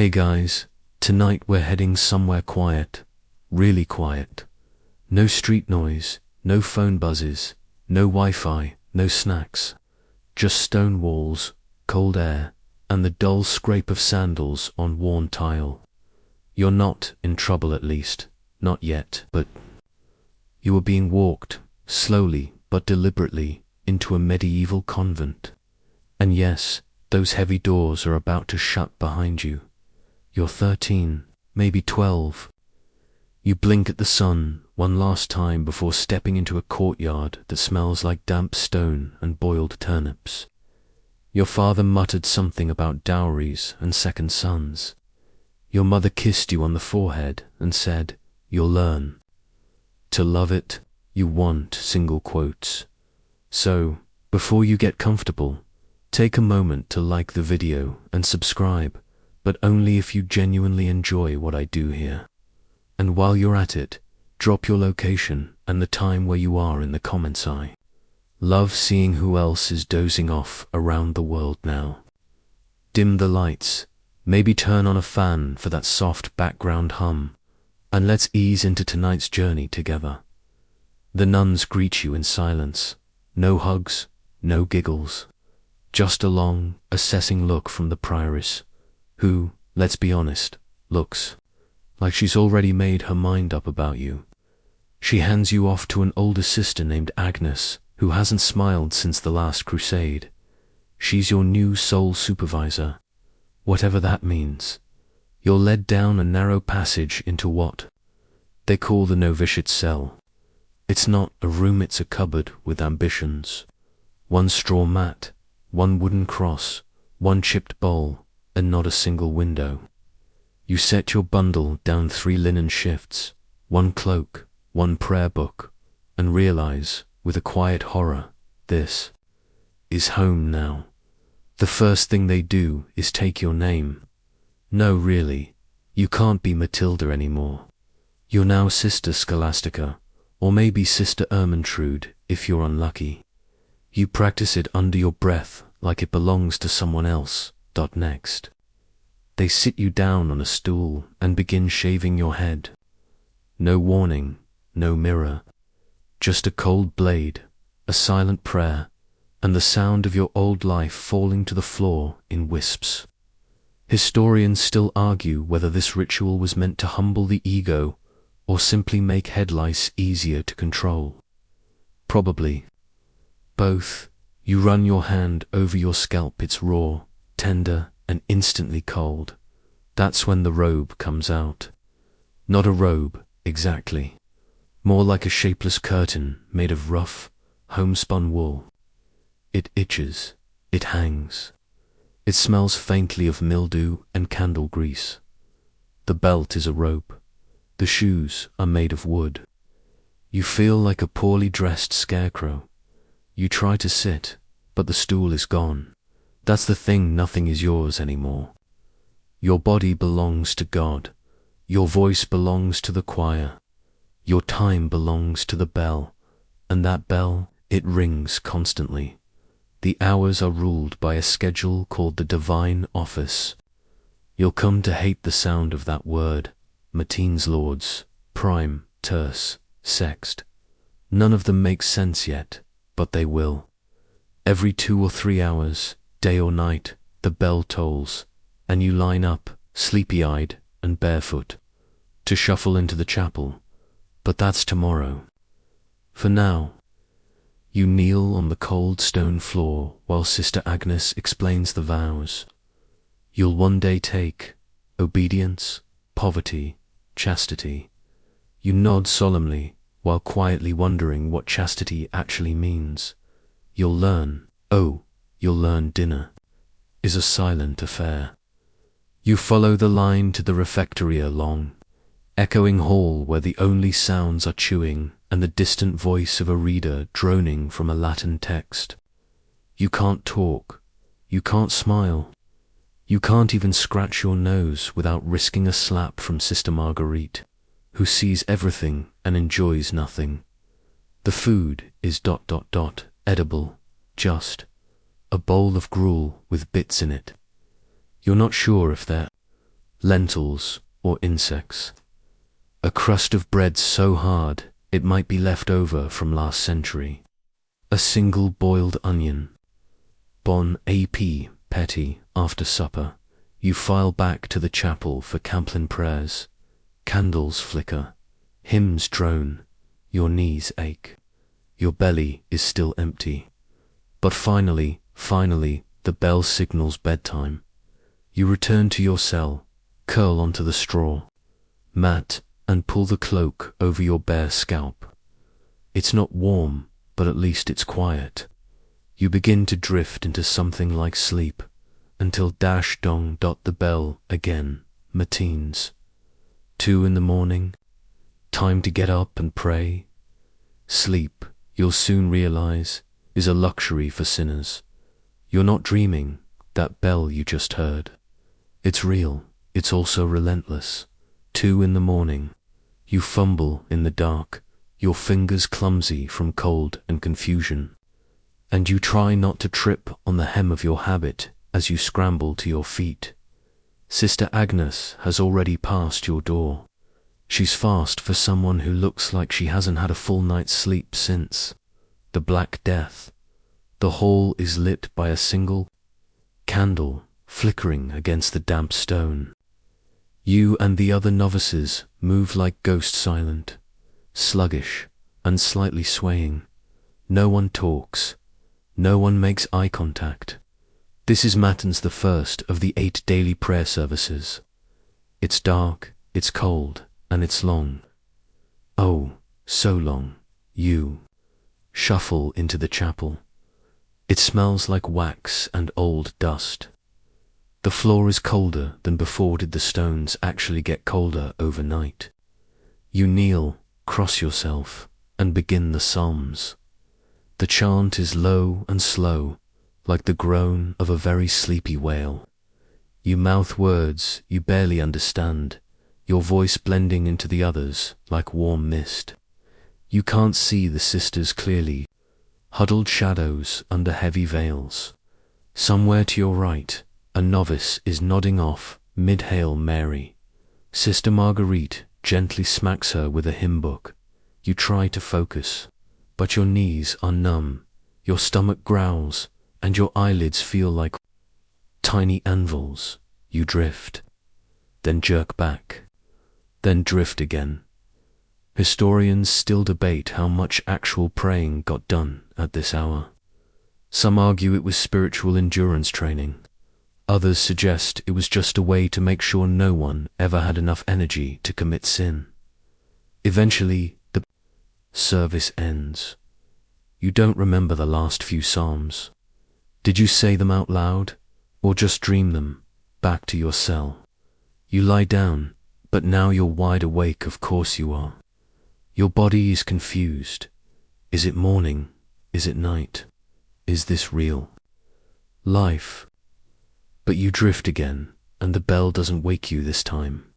Hey guys, tonight we're heading somewhere quiet, really quiet. No street noise, no phone buzzes, no Wi-Fi, no snacks. Just stone walls, cold air, and the dull scrape of sandals on worn tile. You're not in trouble, at least, not yet, but you are being walked, slowly but deliberately, into a medieval convent. And yes, those heavy doors are about to shut behind you. You're 13, maybe 12. You blink at the sun one last time before stepping into a courtyard that smells like damp stone and boiled turnips. Your father muttered something about dowries and second sons. Your mother kissed you on the forehead and said, "You'll learn. To love it, you want," single quotes. So, before you get comfortable, take a moment to like the video and subscribe, but only if you genuinely enjoy what I do here. And while you're at it, drop your location and the time where you are in the comments. I love seeing who else is dozing off around the world now. Dim the lights, maybe turn on a fan for that soft background hum, and let's ease into tonight's journey together. The nuns greet you in silence. No hugs, no giggles. Just a long, assessing look from the prioress, who, let's be honest, looks like she's already made her mind up about you. She hands you off to an older sister named Agnes, who hasn't smiled since the last crusade. She's your new sole supervisor, whatever that means. You're led down a narrow passage into what they call the novitiate cell. It's not a room, it's a cupboard with ambitions. One straw mat, one wooden cross, one chipped bowl, and not a single window. You set your bundle down 3 linen shifts, 1 cloak, 1 prayer book, and realize, with a quiet horror, this is home now. The first thing they do is take your name. No, really, you can't be Matilda anymore. You're now Sister Scholastica, or maybe Sister Ermentrude if you're unlucky. You practice it under your breath like it belongs to someone else. Next, they sit you down on a stool and begin shaving your head. No warning, no mirror, just a cold blade, a silent prayer, and the sound of your old life falling to the floor in wisps. Historians still argue whether this ritual was meant to humble the ego or simply make head lice easier to control. Probably both. You run your hand over your scalp, it's raw, tender, and instantly cold. That's when the robe comes out. Not a robe, exactly. More like a shapeless curtain made of rough, homespun wool. It itches, it hangs. It smells faintly of mildew and candle grease. The belt is a rope. The shoes are made of wood. You feel like a poorly dressed scarecrow. You try to sit, but the stool is gone. That's the thing, nothing is yours anymore. Your body belongs to God. Your voice belongs to the choir. Your time belongs to the bell. And that bell, it rings constantly. The hours are ruled by a schedule called the divine office. You'll come to hate the sound of that word. Matins, lauds, prime, terce, sext. None of them make sense yet, but they will. Every 2 or 3 hours, day or night, the bell tolls, and you line up, sleepy-eyed and barefoot, to shuffle into the chapel. But that's tomorrow. For now, you kneel on the cold stone floor while Sister Agnes explains the vows. You'll one day take obedience, poverty, chastity. You nod solemnly while quietly wondering what chastity actually means. You'll learn, you'll learn dinner is a silent affair. You follow the line to the refectory, a long, echoing hall where the only sounds are chewing and the distant voice of a reader droning from a Latin text. You can't talk, you can't smile, you can't even scratch your nose without risking a slap from Sister Marguerite, who sees everything and enjoys nothing. The food is ... edible, just a bowl of gruel with bits in it. You're not sure if they're lentils, or insects. A crust of bread so hard it might be left over from last century. A single boiled onion. Bon AP petty after supper. You file back to the chapel for Camplin prayers. Candles flicker. Hymns drone. Your knees ache. Your belly is still empty. But finally, the bell signals bedtime. You return to your cell, curl onto the straw mat, and pull the cloak over your bare scalp. It's not warm, but at least it's quiet. You begin to drift into something like sleep, until dash dong dot the bell again, matins. 2 in the morning, time to get up and pray. Sleep, you'll soon realize, is a luxury for sinners. You're not dreaming, that bell you just heard. It's real, it's also relentless. 2 in the morning, you fumble in the dark, your fingers clumsy from cold and confusion. And you try not to trip on the hem of your habit as you scramble to your feet. Sister Agnes has already passed your door. She's fast for someone who looks like she hasn't had a full night's sleep since the Black Death. The hall is lit by a single candle flickering against the damp stone. You and the other novices move like ghost silent, sluggish and slightly swaying. No one talks. No one makes eye contact. This is Matins, the first of the 8 daily prayer services. It's dark, it's cold, and it's long. Oh, so long. You shuffle into the chapel. It smells like wax and old dust. The floor is colder than before did the stones actually get colder overnight. You kneel, cross yourself, and begin the psalms. The chant is low and slow, like the groan of a very sleepy whale. You mouth words you barely understand, your voice blending into the others like warm mist. You can't see the sisters clearly, huddled shadows under heavy veils. Somewhere to your right, a novice is nodding off mid-Hail Mary. Sister Marguerite gently smacks her with a hymn book. You try to focus, but your knees are numb, your stomach growls, and your eyelids feel like tiny anvils. You drift, then jerk back, then drift again. Historians still debate how much actual praying got done at this hour. Some argue it was spiritual endurance training. Others suggest it was just a way to make sure no one ever had enough energy to commit sin. Eventually, the service ends. You don't remember the last few psalms. Did you say them out loud, or just dream them back to your cell? You lie down, but now you're wide awake, of course you are. Your body is confused. Is it morning? Is it night? Is this real life? But you drift again, and the bell doesn't wake you this time.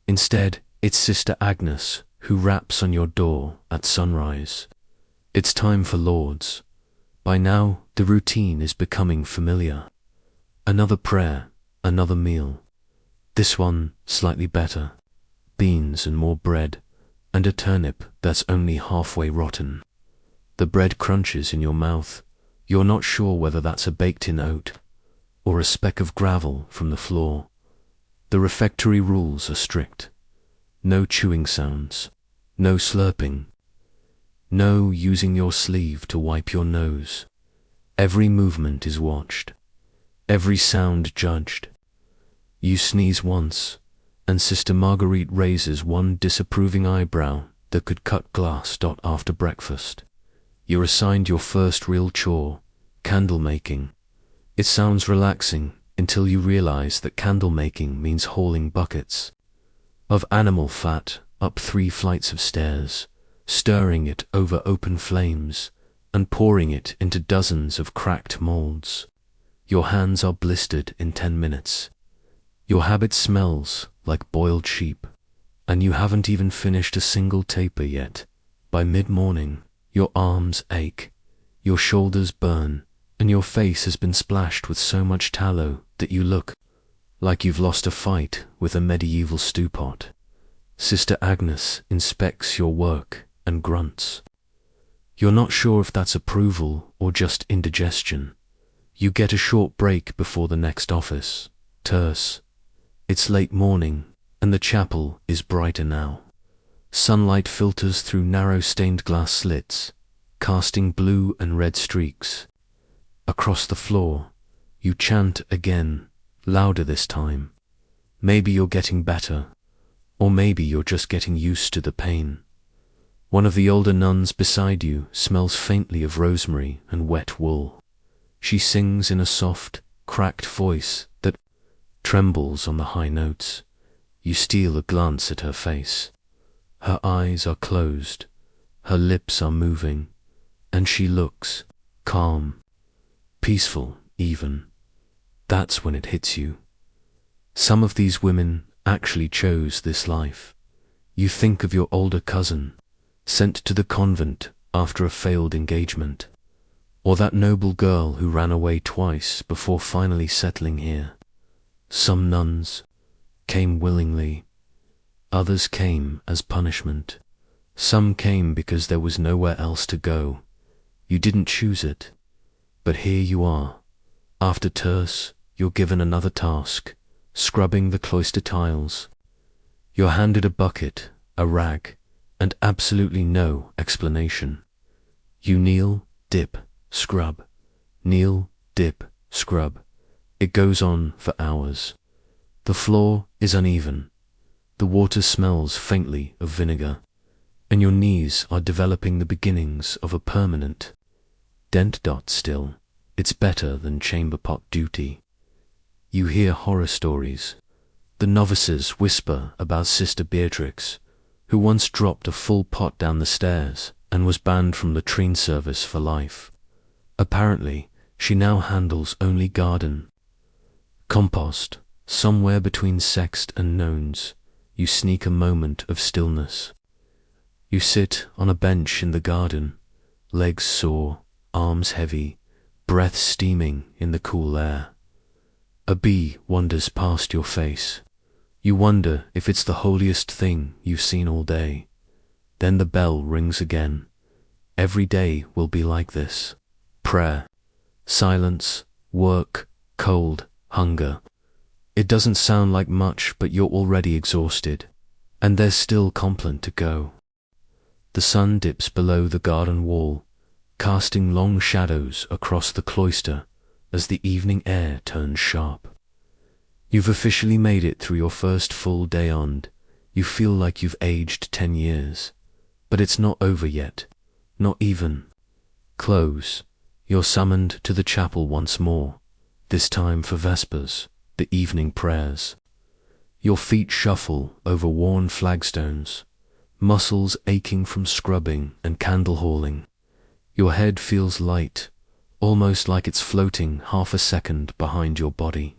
Instead, it's Sister Agnes who raps on your door at sunrise. It's time for Lauds. By now, the routine is becoming familiar. Another prayer, another meal. This one slightly better. Beans and more bread, and a turnip that's only halfway rotten. The bread crunches in your mouth. You're not sure whether that's a baked-in oat or a speck of gravel from the floor. The refectory rules are strict. No chewing sounds, no slurping, no using your sleeve to wipe your nose. Every movement is watched, every sound judged. You sneeze once, and Sister Marguerite raises one disapproving eyebrow that could cut glass. After breakfast, you're assigned your first real chore, candle making. It sounds relaxing until you realize that candle making means hauling buckets of animal fat up 3 flights of stairs, stirring it over open flames, and pouring it into dozens of cracked molds. Your hands are blistered in 10 minutes. Your habit smells like boiled sheep, and you haven't even finished a single taper yet. By mid-morning, your arms ache, your shoulders burn, and your face has been splashed with so much tallow that you look like you've lost a fight with a medieval stew pot. Sister Agnes inspects your work and grunts. You're not sure if that's approval or just indigestion. You get a short break before the next office. Terse. It's late morning, and the chapel is brighter now. Sunlight filters through narrow stained glass slits, casting blue and red streaks. Across the floor, you chant again, louder this time. Maybe you're getting better, or maybe you're just getting used to the pain. One of the older nuns beside you smells faintly of rosemary and wet wool. She sings in a soft, cracked voice that trembles on the high notes. You steal a glance at her face. Her eyes are closed, her lips are moving, and she looks calm, peaceful even. That's when it hits you. Some of these women actually chose this life. You think of your older cousin, sent to the convent after a failed engagement, or that noble girl who ran away twice before finally settling here. Some nuns came willingly, others came as punishment. Some came because there was nowhere else to go. You didn't choose it, but here you are. After terce, you're given another task, scrubbing the cloister tiles. You're handed a bucket, a rag, and absolutely no explanation. You kneel, dip, scrub. Kneel, dip, scrub. It goes on for hours. The floor is uneven. The water smells faintly of vinegar, and your knees are developing the beginnings of a permanent dent. Still, it's better than chamber pot duty. You hear horror stories. The novices whisper about Sister Beatrix, who once dropped a full pot down the stairs and was banned from latrine service for life. Apparently, she now handles only garden. Compost, somewhere between sext and nones, you sneak a moment of stillness. You sit on a bench in the garden, legs sore, arms heavy, breath steaming in the cool air. A bee wanders past your face. You wonder if it's the holiest thing you've seen all day. Then the bell rings again. Every day will be like this. Prayer, silence, work, cold, hunger. It doesn't sound like much, but you're already exhausted, and there's still Compline to go. The sun dips below the garden wall, casting long shadows across the cloister as the evening air turns sharp. You've officially made it through your first full day on. You feel like you've aged 10 years, but it's not over yet, not even. Close. You're summoned to the chapel once more, this time for Vespers, the evening prayers. Your feet shuffle over worn flagstones, muscles aching from scrubbing and candle hauling. Your head feels light, almost like it's floating half a second behind your body.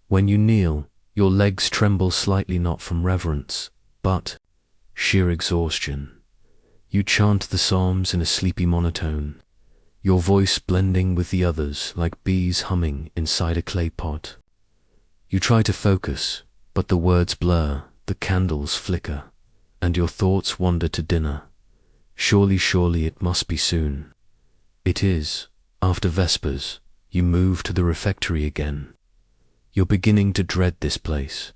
When you kneel, your legs tremble slightly, not from reverence, but sheer exhaustion. You chant the psalms in a sleepy monotone, your voice blending with the others like bees humming inside a clay pot. You try to focus, but the words blur, the candles flicker, and your thoughts wander to dinner. Surely, surely it must be soon. It is. After Vespers, you move to the refectory again. You're beginning to dread this place.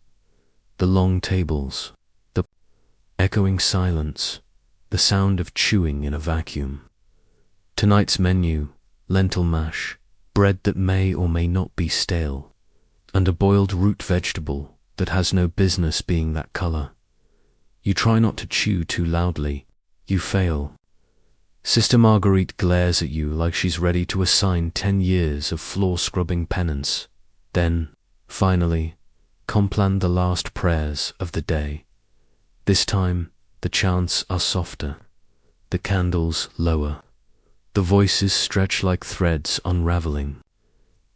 The long tables, the echoing silence, the sound of chewing in a vacuum. Tonight's menu, lentil mash, bread that may or may not be stale, and a boiled root vegetable that has no business being that color. You try not to chew too loudly. You fail. Sister Marguerite glares at you like she's ready to assign 10 years of floor-scrubbing penance. Then, finally, Compline the last prayers of the day. This time, the chants are softer, the candles lower, the voices stretch like threads unraveling.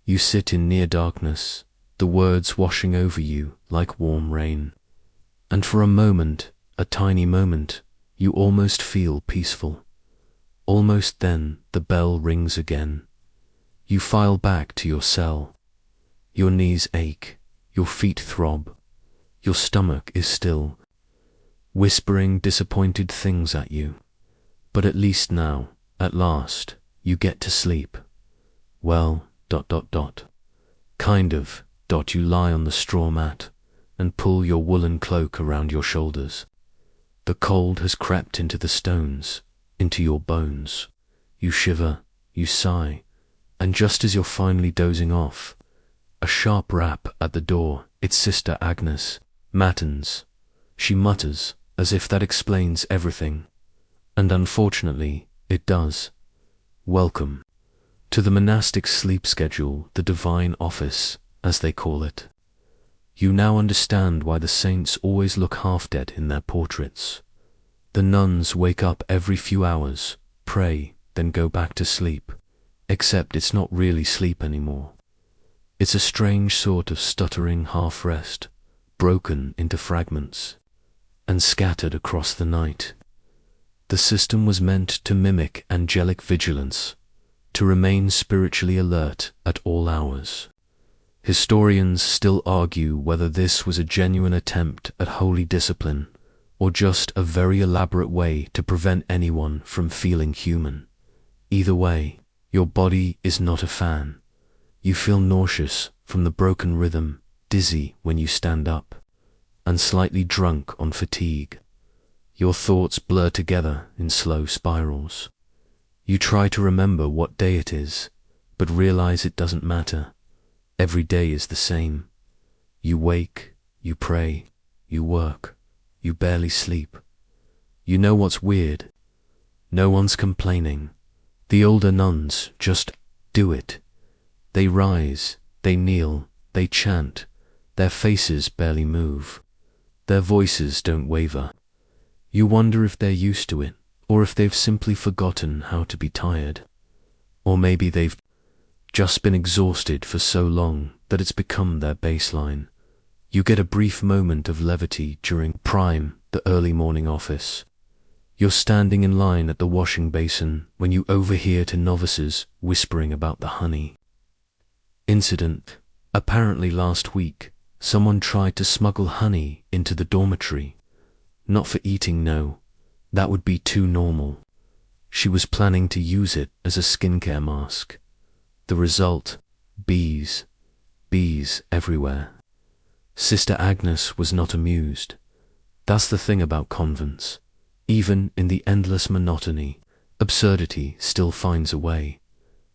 You sit in near darkness, the words washing over you like warm rain. And for a moment, a tiny moment, you almost feel peaceful. Almost then, the bell rings again. You file back to your cell. Your knees ache, your feet throb, your stomach is still, whispering disappointed things at you. But at least now, at last, you get to sleep. Well, ... Kind of, ... You lie on the straw mat and pull your woolen cloak around your shoulders. The cold has crept into the stones, into your bones. You shiver, you sigh, and just as you're finally dozing off, a sharp rap at the door. It's Sister Agnes, Matins. She mutters, as if that explains everything. And unfortunately, it does. Welcome to the monastic sleep schedule, the divine office, as they call it. You now understand why the saints always look half dead in their portraits. The nuns wake up every few hours, pray, then go back to sleep, except it's not really sleep anymore. It's a strange sort of stuttering half-rest, broken into fragments, and scattered across the night. The system was meant to mimic angelic vigilance, to remain spiritually alert at all hours. Historians still argue whether this was a genuine attempt at holy discipline, or just a very elaborate way to prevent anyone from feeling human. Either way, your body is not a fan. You feel nauseous from the broken rhythm, dizzy when you stand up, and slightly drunk on fatigue. Your thoughts blur together in slow spirals. You try to remember what day it is, but realize it doesn't matter. Every day is the same. You wake, you pray, you work, you barely sleep. You know what's weird? No one's complaining. The older nuns just do it. They rise, they kneel, they chant. Their faces barely move. Their voices don't waver. You wonder if they're used to it, or if they've simply forgotten how to be tired. Or maybe they've just been exhausted for so long that it's become their baseline. You get a brief moment of levity during prime, the early morning office. You're standing in line at the washing basin when you overhear two novices whispering about the honey. Incident: apparently last week, someone tried to smuggle honey into the dormitory. Not for eating, no. That would be too normal. She was planning to use it as a skincare mask. The result: bees. Bees everywhere. Sister Agnes was not amused. That's the thing about convents. Even in the endless monotony, absurdity still finds a way.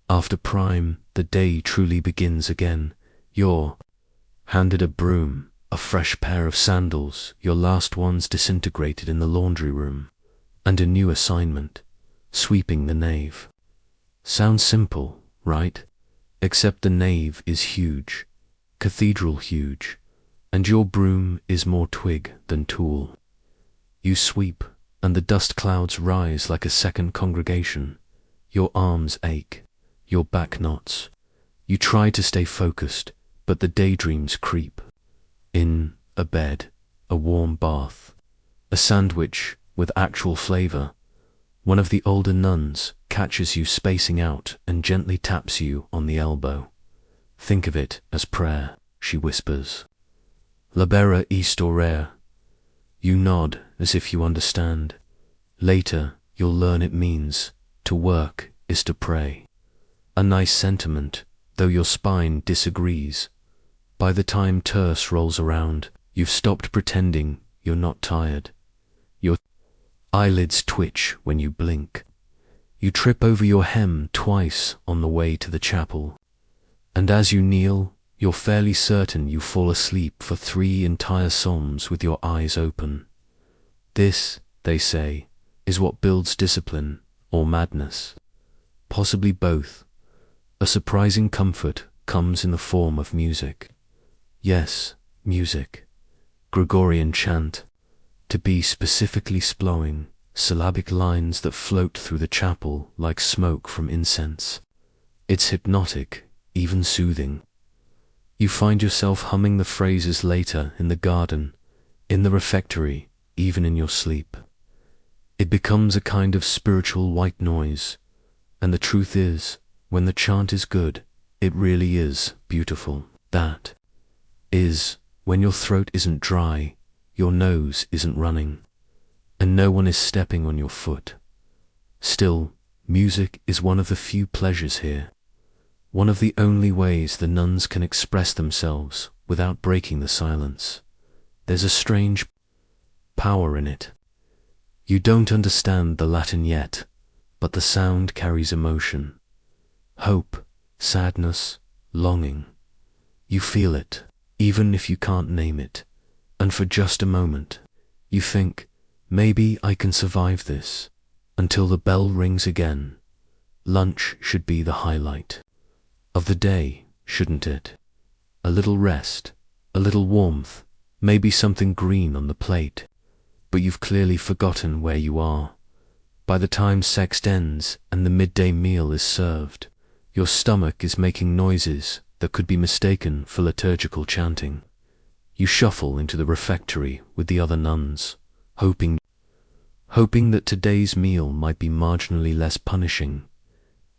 After prime, the day truly begins again. You're handed a broom, a fresh pair of sandals, your last ones disintegrated in the laundry room, and a new assignment: sweeping the nave. Sounds simple, right? Except the nave is huge, cathedral huge, and your broom is more twig than tool. You sweep, and the dust clouds rise like a second congregation. Your arms ache, your back knots. You try to stay focused, but the daydreams creep. In a bed, a warm bath, a sandwich with actual flavor. One of the older nuns catches you spacing out and gently taps you on the elbow. Think of it as prayer, she whispers. Libera est orare. You nod as if you understand. Later, you'll learn it means to work is to pray. A nice sentiment, though your spine disagrees. By the time terce rolls around, you've stopped pretending you're not tired. Your eyelids twitch when you blink. You trip over your hem twice on the way to the chapel. And as you kneel, you're fairly certain you fall asleep for 3 entire psalms with your eyes open. This, they say, is what builds discipline or madness. Possibly both. A surprising comfort comes in the form of music. Yes, music. Gregorian chant. To be specifically splowing, syllabic lines that float through the chapel like smoke from incense. It's hypnotic, even soothing. You find yourself humming the phrases later in the garden, in the refectory, even in your sleep. It becomes a kind of spiritual white noise, and the truth is, when the chant is good, it really is beautiful. That is when your throat isn't dry, your nose isn't running, and no one is stepping on your foot. Still, music is one of the few pleasures here, one of the only ways the nuns can express themselves without breaking the silence. There's a strange power in it. You don't understand the Latin yet, but the sound carries emotion. Hope, sadness, longing. You feel it, even if you can't name it, and for just a moment, you think, maybe I can survive this, until the bell rings again. Lunch should be the highlight of the day, shouldn't it? A little rest, a little warmth, maybe something green on the plate, but you've clearly forgotten where you are. By the time sext ends and the midday meal is served, your stomach is making noises that could be mistaken for liturgical chanting. You shuffle into the refectory with the other nuns, hoping that today's meal might be marginally less punishing.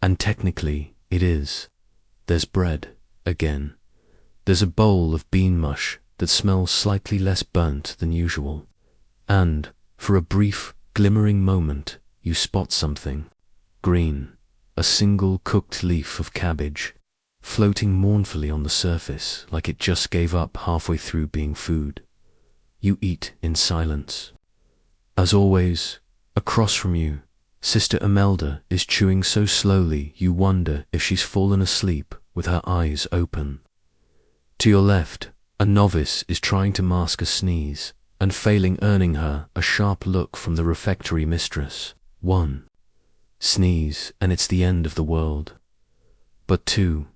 And technically, it is. There's bread, again. There's a bowl of bean mush that smells slightly less burnt than usual. And, for a brief, glimmering moment, you spot something. Green, a single cooked leaf of cabbage, floating mournfully on the surface like it just gave up halfway through being food. You eat in silence. As always, across from you, Sister Imelda is chewing so slowly you wonder if she's fallen asleep with her eyes open. To your left, a novice is trying to mask a sneeze, and failing, earning her a sharp look from the refectory mistress. 1. Sneeze, and it's the end of the world. But 2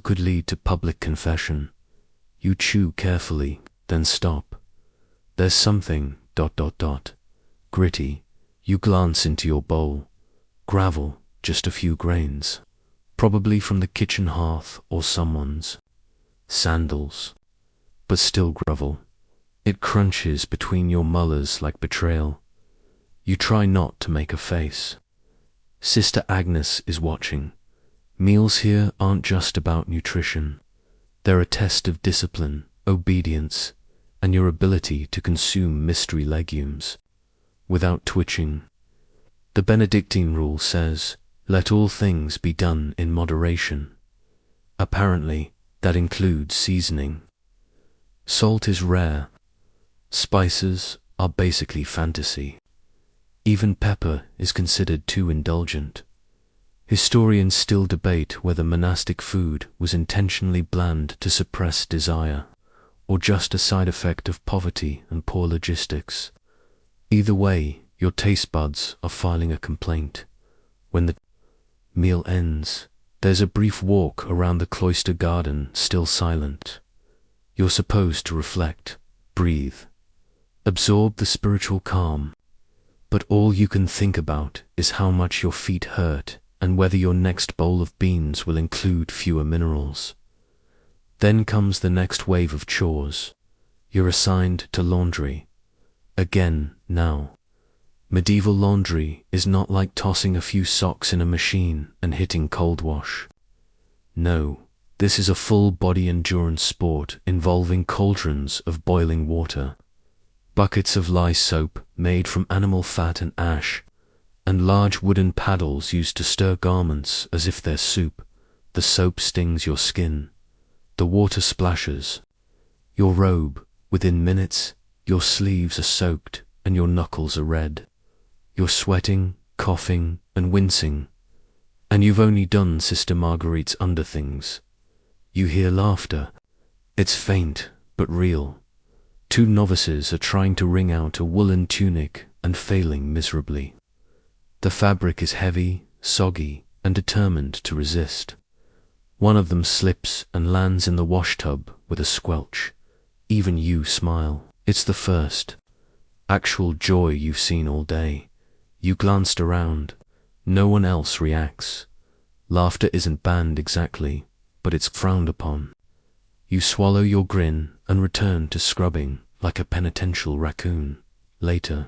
could lead to public confession. You chew carefully, then stop. There's something, ... gritty. You glance into your bowl. Gravel, just a few grains. Probably from the kitchen hearth or someone's. Sandals. But still gravel. It crunches between your molars like betrayal. You try not to make a face. Sister Agnes is watching. Meals here aren't just about nutrition. They're a test of discipline, obedience, and your ability to consume mystery legumes without twitching. The Benedictine rule says, let all things be done in moderation. Apparently, that includes seasoning. Salt is rare. Spices are basically fantasy. Even pepper is considered too indulgent. Historians still debate whether monastic food was intentionally bland to suppress desire, or just a side effect of poverty and poor logistics. Either way, your taste buds are filing a complaint. When the meal ends, there's a brief walk around the cloister garden, still silent. You're supposed to reflect, breathe, absorb the spiritual calm, but all you can think about is how much your feet hurt and whether your next bowl of beans will include fewer minerals. Then comes the next wave of chores. You're assigned to laundry. Again, now. Medieval laundry is not like tossing a few socks in a machine and hitting cold wash. No, this is a full-body endurance sport involving cauldrons of boiling water, buckets of lye soap made from animal fat and ash, and large wooden paddles used to stir garments as if they're soup. The soap stings your skin. The water splashes. Your robe, within minutes, your sleeves are soaked and your knuckles are red. You're sweating, coughing, and wincing, and you've only done Sister Marguerite's underthings. You hear laughter. It's faint, but real. 2 novices are trying to wring out a woolen tunic and failing miserably. The fabric is heavy, soggy, and determined to resist. One of them slips and lands in the washtub with a squelch. Even you smile. It's the first actual joy you've seen all day. You glanced around. No one else reacts. Laughter isn't banned exactly, but it's frowned upon. You swallow your grin and return to scrubbing like a penitential raccoon. Later,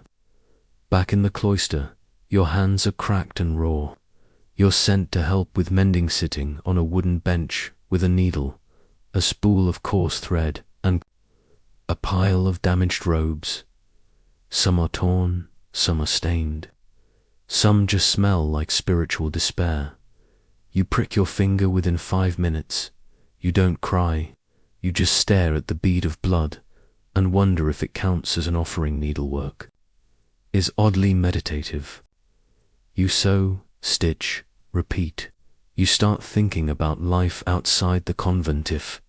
back in the cloister, your hands are cracked and raw. You're sent to help with mending, sitting on a wooden bench with a needle, a spool of coarse thread, and A pile of damaged robes. Some are torn, some are stained. Some just smell like spiritual despair. You prick your finger within 5 minutes. You don't cry. You just stare at the bead of blood and wonder if it counts as an offering. Needlework is oddly meditative. You sew, stitch, repeat. You start thinking about life outside the convent, if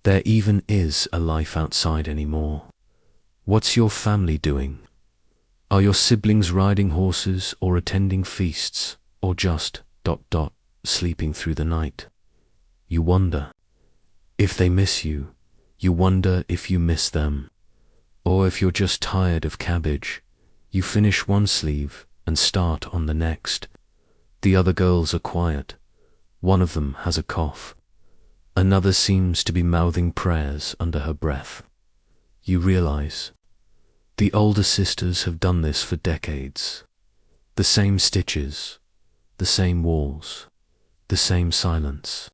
there even is a life outside anymore. What's your family doing? Are your siblings riding horses or attending feasts, or just ... sleeping through the night? You wonder if they miss you. You wonder if you miss them. Or if you're just tired of cabbage, you finish one sleeve and start on the next. The other girls are quiet. One of them has a cough. Another seems to be mouthing prayers under her breath. You realize the older sisters have done this for decades. The same stitches, the same walls, the same silence.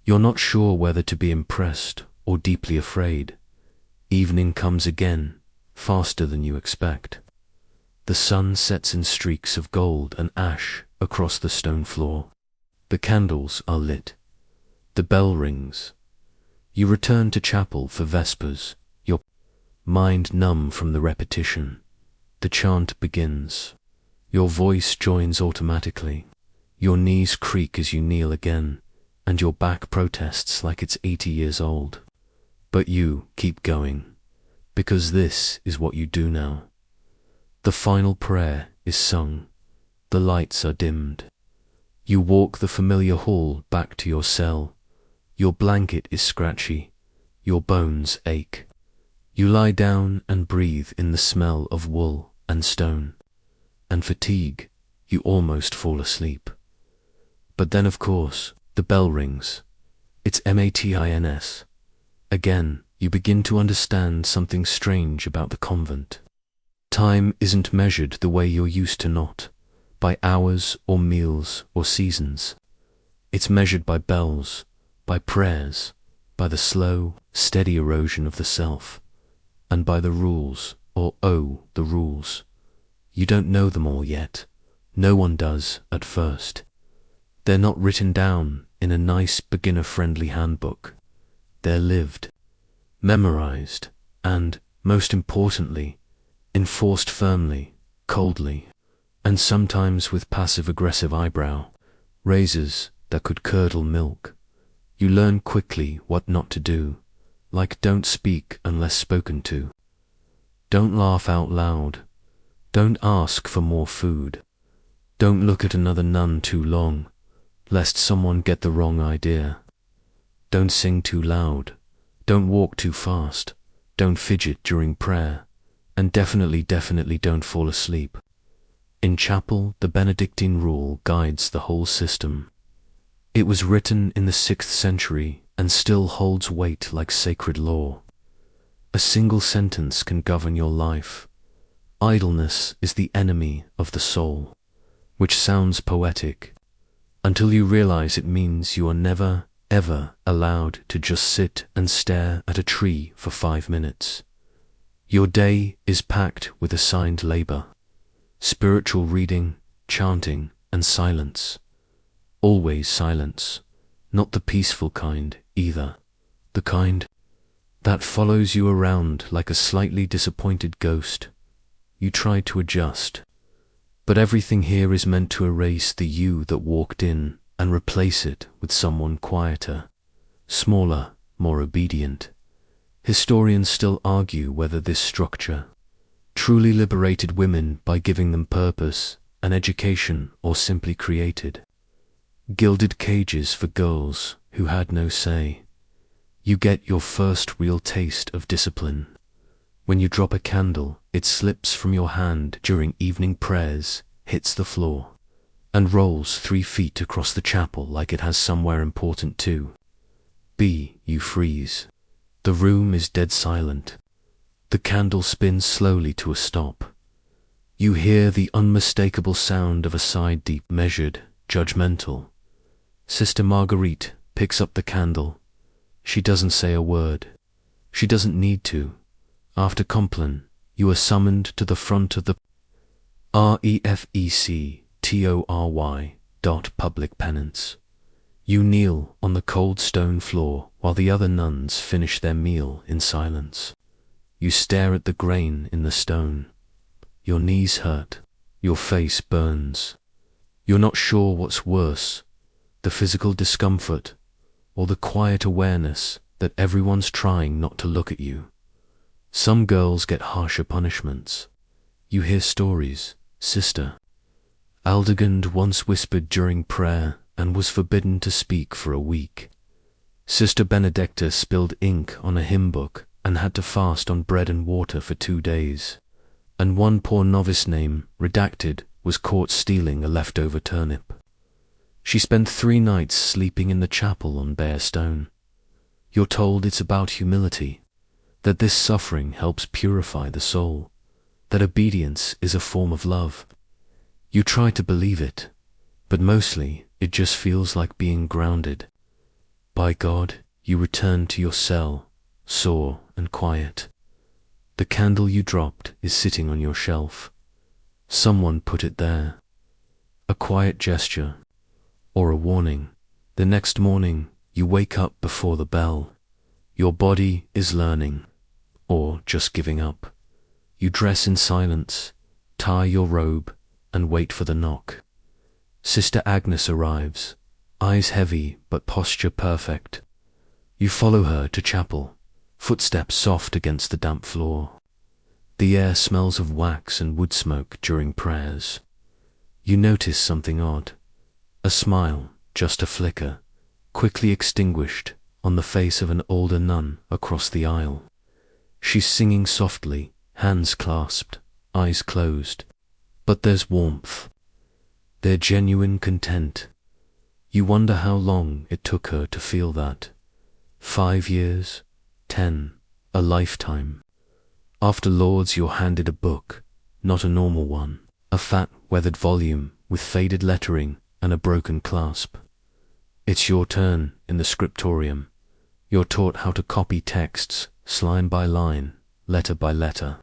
You're not sure whether to be impressed or deeply afraid. Evening comes again, faster than you expect. The sun sets in streaks of gold and ash across the stone floor. The candles are lit. The bell rings. You return to chapel for vespers, your mind numb from the repetition. The chant begins. Your voice joins automatically. Your knees creak as you kneel again, and your back protests like it's 80 years old. But you keep going, because this is what you do now. The final prayer is sung. The lights are dimmed. You walk the familiar hall back to your cell. Your blanket is scratchy. Your bones ache. You lie down and breathe in the smell of wool and stone. And fatigue, you almost fall asleep. But then, of course, the bell rings. It's matins. Again, you begin to understand something strange about the convent. Time isn't measured the way you're used to, not by hours or meals or seasons. It's measured by bells, by prayers, by the slow, steady erosion of the self, and by the rules, or the rules. You don't know them all yet. No one does at first. They're not written down in a nice beginner-friendly handbook. They're lived, memorized, and, most importantly, enforced firmly, coldly, and sometimes with passive-aggressive eyebrow raises that could curdle milk. You learn quickly what not to do, like don't speak unless spoken to. Don't laugh out loud. Don't ask for more food. Don't look at another nun too long, lest someone get the wrong idea. Don't sing too loud. Don't walk too fast. Don't fidget during prayer. And definitely don't fall asleep. In chapel, the Benedictine rule guides the whole system. It was written in the 6th century and still holds weight like sacred law. A single sentence can govern your life. Idleness is the enemy of the soul, which sounds poetic, until you realize it means you are never, ever allowed to just sit and stare at a tree for 5 minutes. Your day is packed with assigned labor, spiritual reading, chanting, and silence. Always silence, not the peaceful kind either, the kind that follows you around like a slightly disappointed ghost. You try to adjust, but everything here is meant to erase the you that walked in and replace it with someone quieter, smaller, more obedient. Historians still argue whether this structure truly liberated women by giving them purpose and education, or simply created gilded cages for girls who had no say. You get your first real taste of discipline. When you drop a candle, it slips from your hand during evening prayers, hits the floor, and rolls 3 feet across the chapel like it has somewhere important too. You freeze. The room is dead silent. The candle spins slowly to a stop. You hear the unmistakable sound of a sigh, deep, measured, judgmental. Sister Marguerite picks up the candle. She doesn't say a word. She doesn't need to. After Compline, you are summoned to the front of the public penance. You kneel on the cold stone floor while the other nuns finish their meal in silence. You stare at the grain in the stone. Your knees hurt. Your face burns. You're not sure what's worse, the physical discomfort or the quiet awareness that everyone's trying not to look at you. Some girls get harsher punishments. You hear stories. Sister Aldegand once whispered during prayer and was forbidden to speak for a week. Sister Benedicta spilled ink on a hymn book and had to fast on bread and water for 2 days. And one poor novice name, redacted, was caught stealing a leftover turnip. She spent 3 nights sleeping in the chapel on bare stone. You're told it's about humility, that this suffering helps purify the soul, that obedience is a form of love. You try to believe it, but mostly it just feels like being grounded. By God, you return to your cell, sore and quiet. The candle you dropped is sitting on your shelf. Someone put it there. A quiet gesture, or a warning. The next morning, you wake up before the bell. Your body is learning, or just giving up. You dress in silence, tie your robe, and wait for the knock. Sister Agnes arrives, eyes heavy but posture perfect. You follow her to chapel, footsteps soft against the damp floor. The air smells of wax and wood smoke during prayers. You notice something odd. A smile, just a flicker, quickly extinguished on the face of an older nun across the aisle. She's singing softly, hands clasped, eyes closed. But there's warmth. Their genuine content. You wonder how long it took her to feel that. 5 years, 10, a lifetime. After Lord's you're handed a book, not a normal one, a fat, weathered volume with faded lettering and a broken clasp. It's your turn in the scriptorium. You're taught how to copy texts, line by line, letter by letter.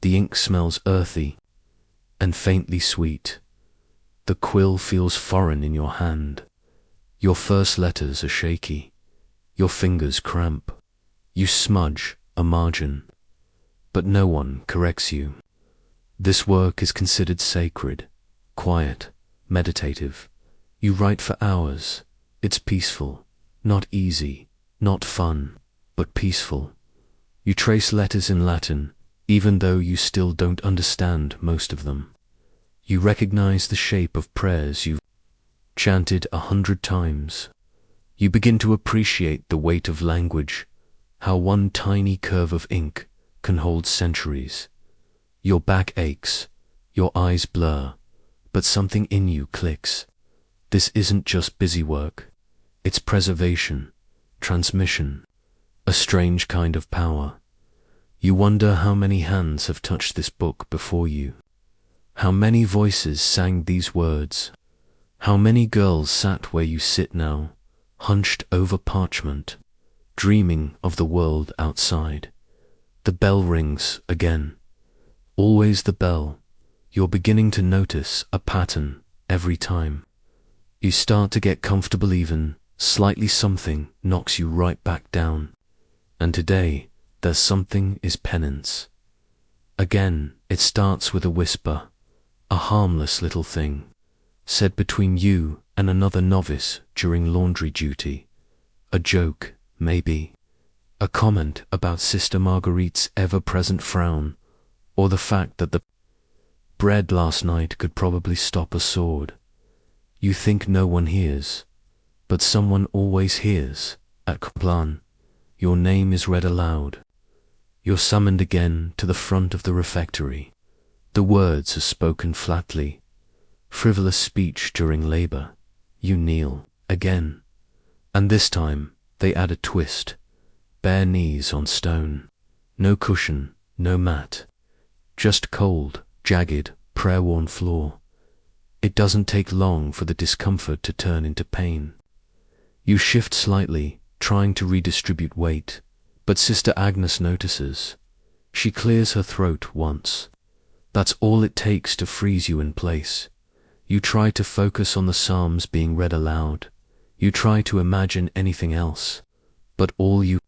The ink smells earthy and faintly sweet. The quill feels foreign in your hand. Your first letters are shaky. Your fingers cramp. You smudge a margin, but no one corrects you. This work is considered sacred, quiet, meditative. You write for hours. It's peaceful, not easy, not fun, but peaceful. You trace letters in Latin, even though you still don't understand most of them. You recognize the shape of prayers you've chanted 100 times. You begin to appreciate the weight of language, how one tiny curve of ink can hold centuries. Your back aches, your eyes blur, but something in you clicks. This isn't just busy work. It's preservation, transmission, a strange kind of power. You wonder how many hands have touched this book before you. How many voices sang these words? How many girls sat where you sit now, hunched over parchment, dreaming of the world outside? The bell rings again. Always the bell. You're beginning to notice a pattern every time. You start to get comfortable even, slightly something knocks you right back down. And today, there's something is penance. Again, it starts with a whisper. A harmless little thing, said between you and another novice during laundry duty. A joke, maybe. A comment about Sister Marguerite's ever-present frown, or the fact that the bread last night could probably stop a sword. You think no one hears, but someone always hears. At Compline, your name is read aloud. You're summoned again to the front of the refectory. The words are spoken flatly. Frivolous speech during labor. You kneel again. And this time they add a twist. Bare knees on stone. No cushion, no mat. Just cold, jagged, prayer-worn floor. It doesn't take long for the discomfort to turn into pain. You shift slightly, trying to redistribute weight, But Sister Agnes notices. She clears her throat once. That's all it takes to freeze you in place. You try to focus on the Psalms being read aloud. You try to imagine anything else. But all you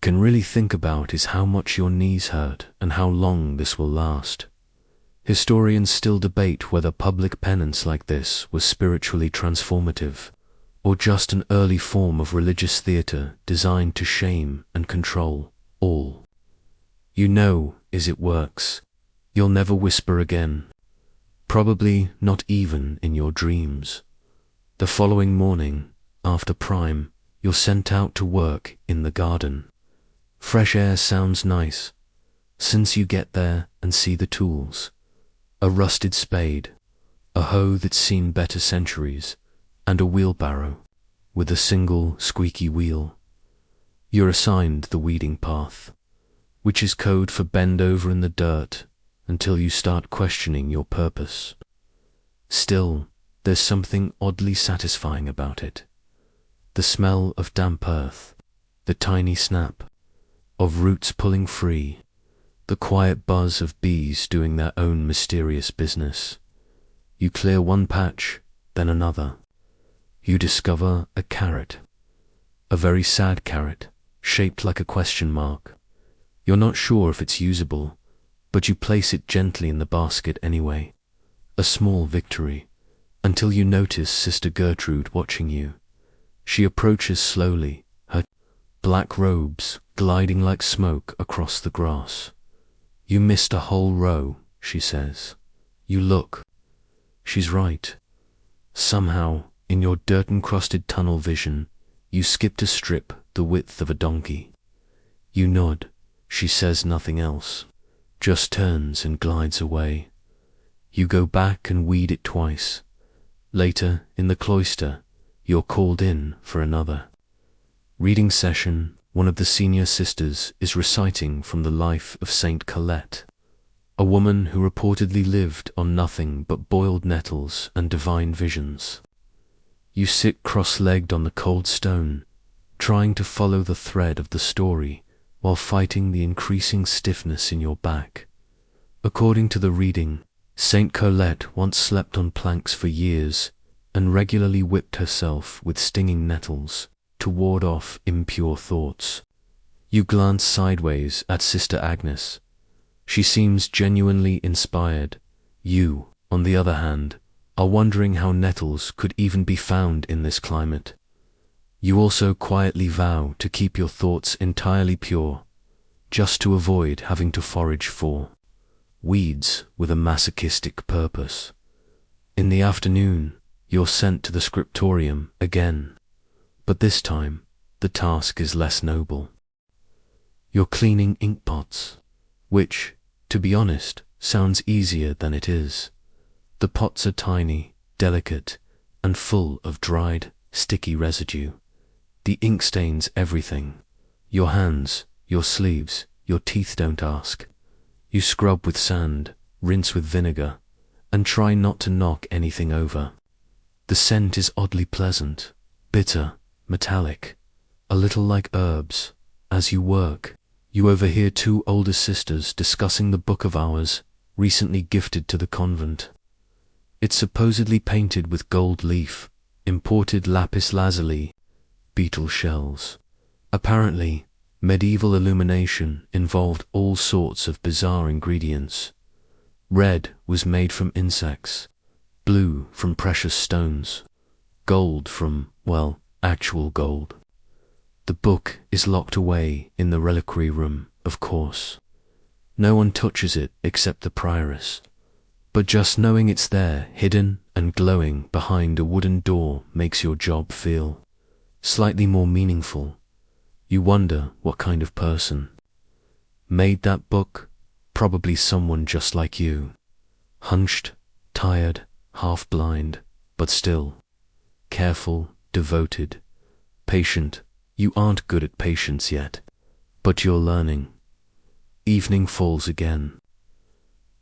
can really think about is how much your knees hurt and how long this will last. Historians still debate whether public penance like this was spiritually transformative, or just an early form of religious theatre designed to shame and control all. You know, is it works. You'll never whisper again. Probably not even in your dreams. The following morning, after prime, you're sent out to work in the garden. Fresh air sounds nice, since you get there and see the tools. A rusted spade, a hoe that's seen better centuries, and a wheelbarrow with a single squeaky wheel. You're assigned the weeding path, which is code for bend over in the dirt until you start questioning your purpose. Still, there's something oddly satisfying about it. The smell of damp earth, the tiny snap of roots pulling free, the quiet buzz of bees doing their own mysterious business. You clear one patch, then another. You discover a carrot, a very sad carrot, shaped like a question mark. You're not sure if it's usable, but you place it gently in the basket anyway. A small victory, until you notice Sister Gertrude watching you. She approaches slowly, her black robes gliding like smoke across the grass. You missed a whole row, she says. You look. She's right. Somehow, in your dirt-encrusted tunnel vision, you skipped a strip the width of a donkey. You nod. She says nothing else, just turns and glides away. You go back and weed it twice. Later, in the cloister, you're called in for another reading session. One of the senior sisters is reciting from the life of Saint Colette, a woman who reportedly lived on nothing but boiled nettles and divine visions. You sit cross-legged on the cold stone, trying to follow the thread of the story while fighting the increasing stiffness in your back. According to the reading, Saint Colette once slept on planks for years and regularly whipped herself with stinging nettles to ward off impure thoughts. You glance sideways at Sister Agnes. She seems genuinely inspired. You, on the other hand, are wondering how nettles could even be found in this climate. You also quietly vow to keep your thoughts entirely pure, just to avoid having to forage for weeds with a masochistic purpose. In the afternoon, you're sent to the scriptorium again, but this time, the task is less noble. You're cleaning ink pots, which, to be honest, sounds easier than it is. The pots are tiny, delicate, and full of dried, sticky residue. The ink stains everything. Your hands, your sleeves, your teeth don't ask. You scrub with sand, rinse with vinegar, and try not to knock anything over. The scent is oddly pleasant, bitter, metallic, a little like herbs. As you work, you overhear two older sisters discussing the Book of Hours recently gifted to the convent. It's supposedly painted with gold leaf, imported lapis lazuli, beetle shells. Apparently, medieval illumination involved all sorts of bizarre ingredients. Red was made from insects, blue from precious stones, gold from, well, actual gold. The book is locked away in the reliquary room, of course. No one touches it except the prioress. But just knowing it's there, hidden and glowing behind a wooden door, makes your job feel slightly more meaningful. You wonder what kind of person made that book. Probably someone just like you. Hunched, tired, half-blind, but still careful, devoted, patient. You aren't good at patience yet, but you're learning. Evening falls again.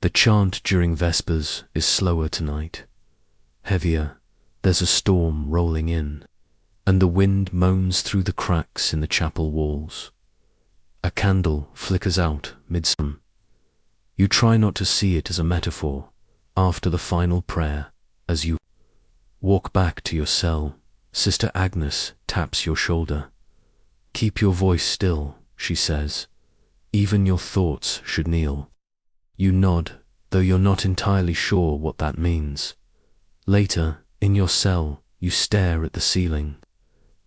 The chant during Vespers is slower tonight, heavier. There's a storm rolling in, and the wind moans through the cracks in the chapel walls. A candle flickers out mid-sun. You try not to see it as a metaphor. After the final prayer, as you walk back to your cell, Sister Agnes taps your shoulder. "Keep your voice still," she says. "Even your thoughts should kneel." You nod, though you're not entirely sure what that means. Later, in your cell, you stare at the ceiling.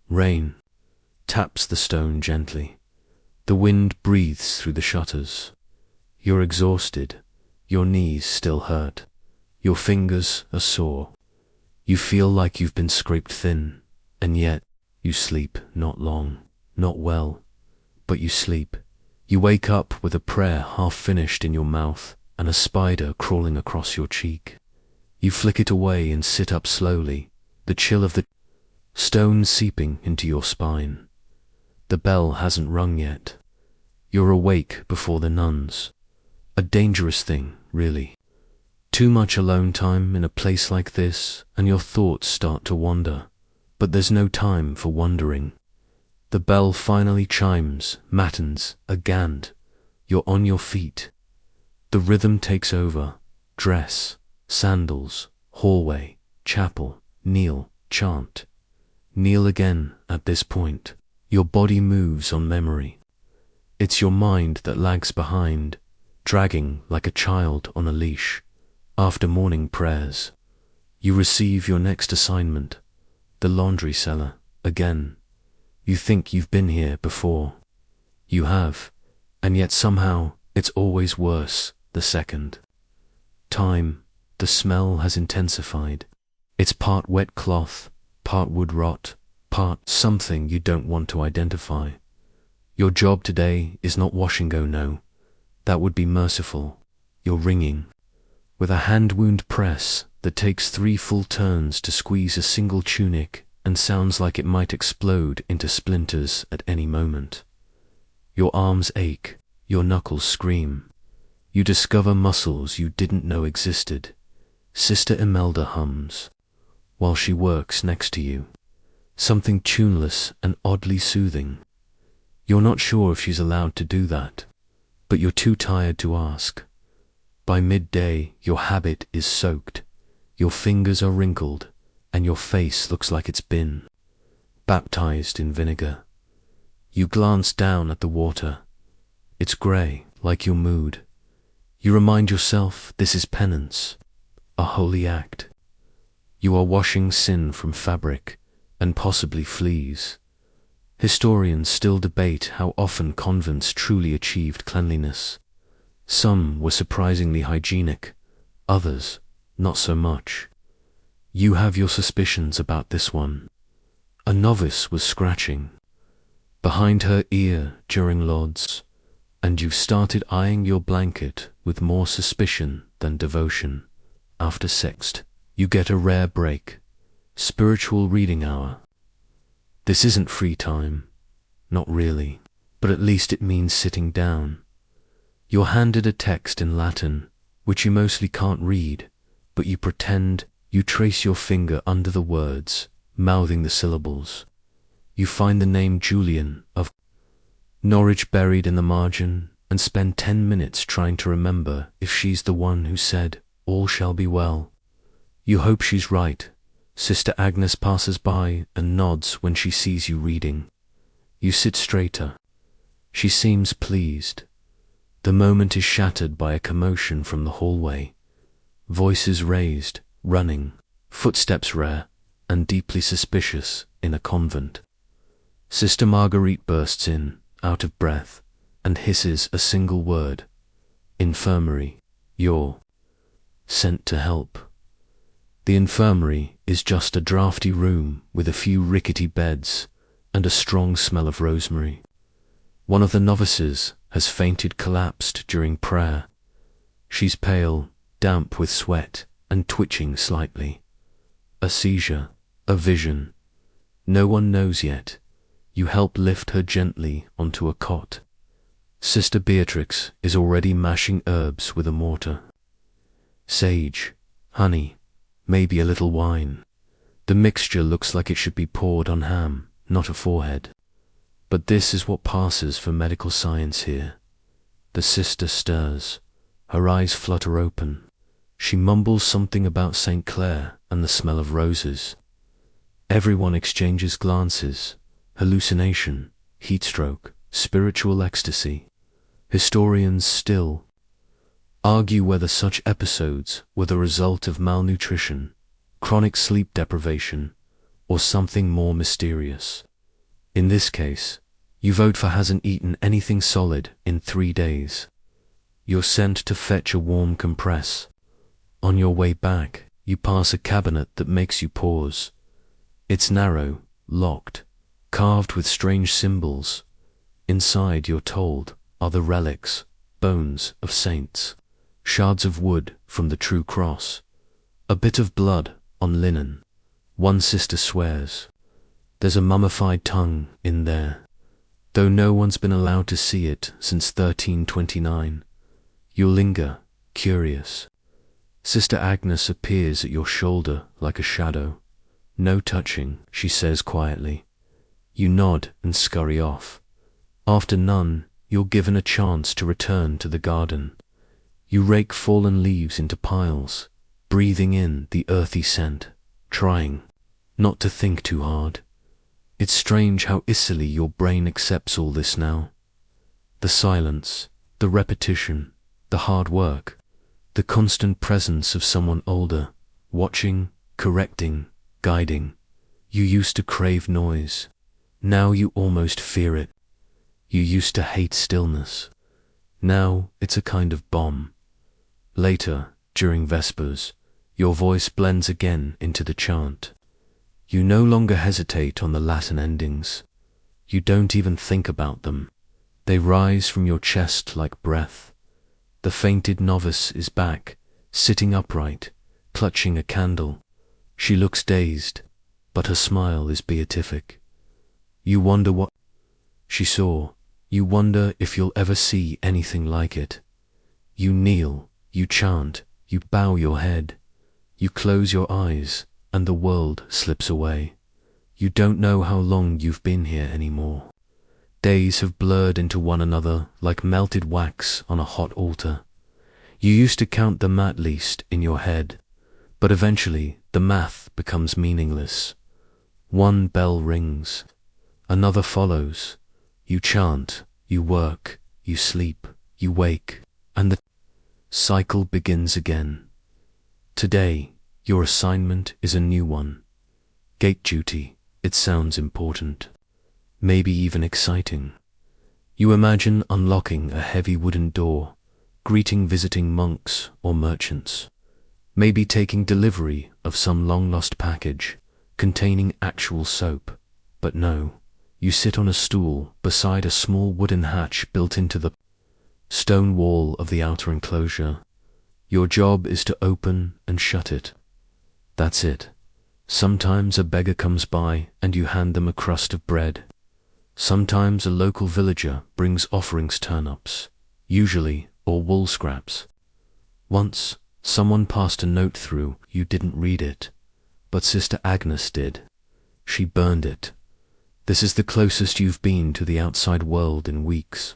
Rain taps the stone gently. The wind breathes through the shutters. You're exhausted. Your knees still hurt. Your fingers are sore. You feel like you've been scraped thin, and yet you sleep not long, not well, but you sleep. You wake up with a prayer half finished in your mouth and a spider crawling across your cheek. You flick it away and sit up slowly, the chill of the stone seeping into your spine. The bell hasn't rung yet. You're awake before the nuns. A dangerous thing, really. Too much alone time in a place like this, and your thoughts start to wander. But there's no time for wondering. The bell finally chimes, matins, again. You're on your feet. The rhythm takes over. Dress, sandals, hallway, chapel, kneel, chant. Kneel again at this point. Your body moves on memory. It's your mind that lags behind, dragging like a child on a leash. After morning prayers, you receive your next assignment, the laundry cellar, again. You think you've been here before. You have, and yet somehow it's always worse the second time. The smell has intensified. It's part wet cloth, part wood rot, part something you don't want to identify. Your job today is not wash and go, no. That would be merciful. You're wringing. With a hand-wound press that takes 3 full turns to squeeze a single tunic and sounds like it might explode into splinters at any moment. Your arms ache, your knuckles scream. You discover muscles you didn't know existed. Sister Imelda hums, while she works next to you. Something tuneless and oddly soothing. You're not sure if she's allowed to do that, but you're too tired to ask. By midday, your habit is soaked, your fingers are wrinkled, and your face looks like it's been baptized in vinegar. You glance down at the water. It's grey, like your mood. You remind yourself this is penance, a holy act. You are washing sin from fabric, and possibly fleas. Historians still debate how often convents truly achieved cleanliness. Some were surprisingly hygienic, others not so much. You have your suspicions about this one. A novice was scratching behind her ear during lauds, and you've started eyeing your blanket with more suspicion than devotion. After sext, you get a rare break. Spiritual reading hour. This isn't free time. Not really. But at least it means sitting down. You're handed a text in Latin, which you mostly can't read, but you pretend. You trace your finger under the words, mouthing the syllables. You find the name Julian of Norwich buried in the margin and spend 10 minutes trying to remember if she's the one who said, "All shall be well." You hope she's right. Sister Agnes passes by and nods when she sees you reading. You sit straighter. She seems pleased. The moment is shattered by a commotion from the hallway. Voices raised, running, footsteps rare and deeply suspicious in a convent. Sister Marguerite bursts in, out of breath, and hisses a single word. Infirmary. You're sent to help. The infirmary is just a drafty room with a few rickety beds and a strong smell of rosemary. One of the novices has fainted, collapsed during prayer. She's pale, damp with sweat, and twitching slightly. A seizure, a vision. No one knows yet. You help lift her gently onto a cot. Sister Beatrix is already mashing herbs with a mortar. Sage, honey, maybe a little wine. The mixture looks like it should be poured on ham, not a forehead. But this is what passes for medical science here. The sister stirs. Her eyes flutter open. She mumbles something about St. Clair and the smell of roses. Everyone exchanges glances. Hallucination, heatstroke, spiritual ecstasy. Historians still argue whether such episodes were the result of malnutrition, chronic sleep deprivation, or something more mysterious. In this case, you vote for hasn't eaten anything solid in 3 days. You're sent to fetch a warm compress. On your way back, you pass a cabinet that makes you pause. It's narrow, locked, carved with strange symbols. Inside, you're told, are the relics, bones of saints, shards of wood from the true cross, a bit of blood on linen. One sister swears. There's a mummified tongue in there, though no one's been allowed to see it since 1329. You linger, curious. Sister Agnes appears at your shoulder like a shadow. No touching, she says quietly. You nod and scurry off. After none, you're given a chance to return to the garden. You rake fallen leaves into piles, breathing in the earthy scent, trying not to think too hard. It's strange how easily your brain accepts all this now. The silence, the repetition, the hard work, the constant presence of someone older, watching, correcting, guiding. You used to crave noise. Now you almost fear it. You used to hate stillness. Now it's a kind of bomb. Later, during Vespers, your voice blends again into the chant. You no longer hesitate on the Latin endings. You don't even think about them. They rise from your chest like breath. The fainted novice is back, sitting upright, clutching a candle. She looks dazed, but her smile is beatific. You wonder what she saw. You wonder if you'll ever see anything like it. You kneel, you chant, you bow your head. You close your eyes, and the world slips away. You don't know how long you've been here anymore. Days have blurred into one another like melted wax on a hot altar. You used to count them at least in your head, but eventually the math becomes meaningless. One bell rings, another follows. You chant, you work, you sleep, you wake, and the cycle begins again. Today, your assignment is a new one. Gate duty. It sounds important, maybe even exciting. You imagine unlocking a heavy wooden door, greeting visiting monks or merchants, maybe taking delivery of some long-lost package containing actual soap. But no, you sit on a stool beside a small wooden hatch built into the stone wall of the outer enclosure. Your job is to open and shut it. That's it. Sometimes a beggar comes by and you hand them a crust of bread. Sometimes a local villager brings offerings turnips, usually, or wool scraps. Once, someone passed a note through. You didn't read it, but Sister Agnes did. She burned it. This is the closest you've been to the outside world in weeks.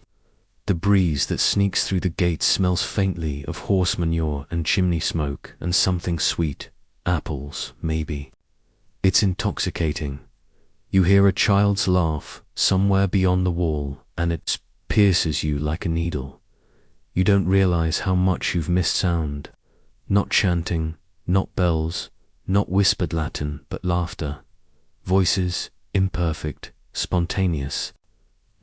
The breeze that sneaks through the gates smells faintly of horse manure and chimney smoke and something sweet, apples, maybe. It's intoxicating. You hear a child's laugh somewhere beyond the wall, and it pierces you like a needle. You don't realize how much you've missed sound. Not chanting, not bells, not whispered Latin, but laughter. Voices, imperfect, spontaneous.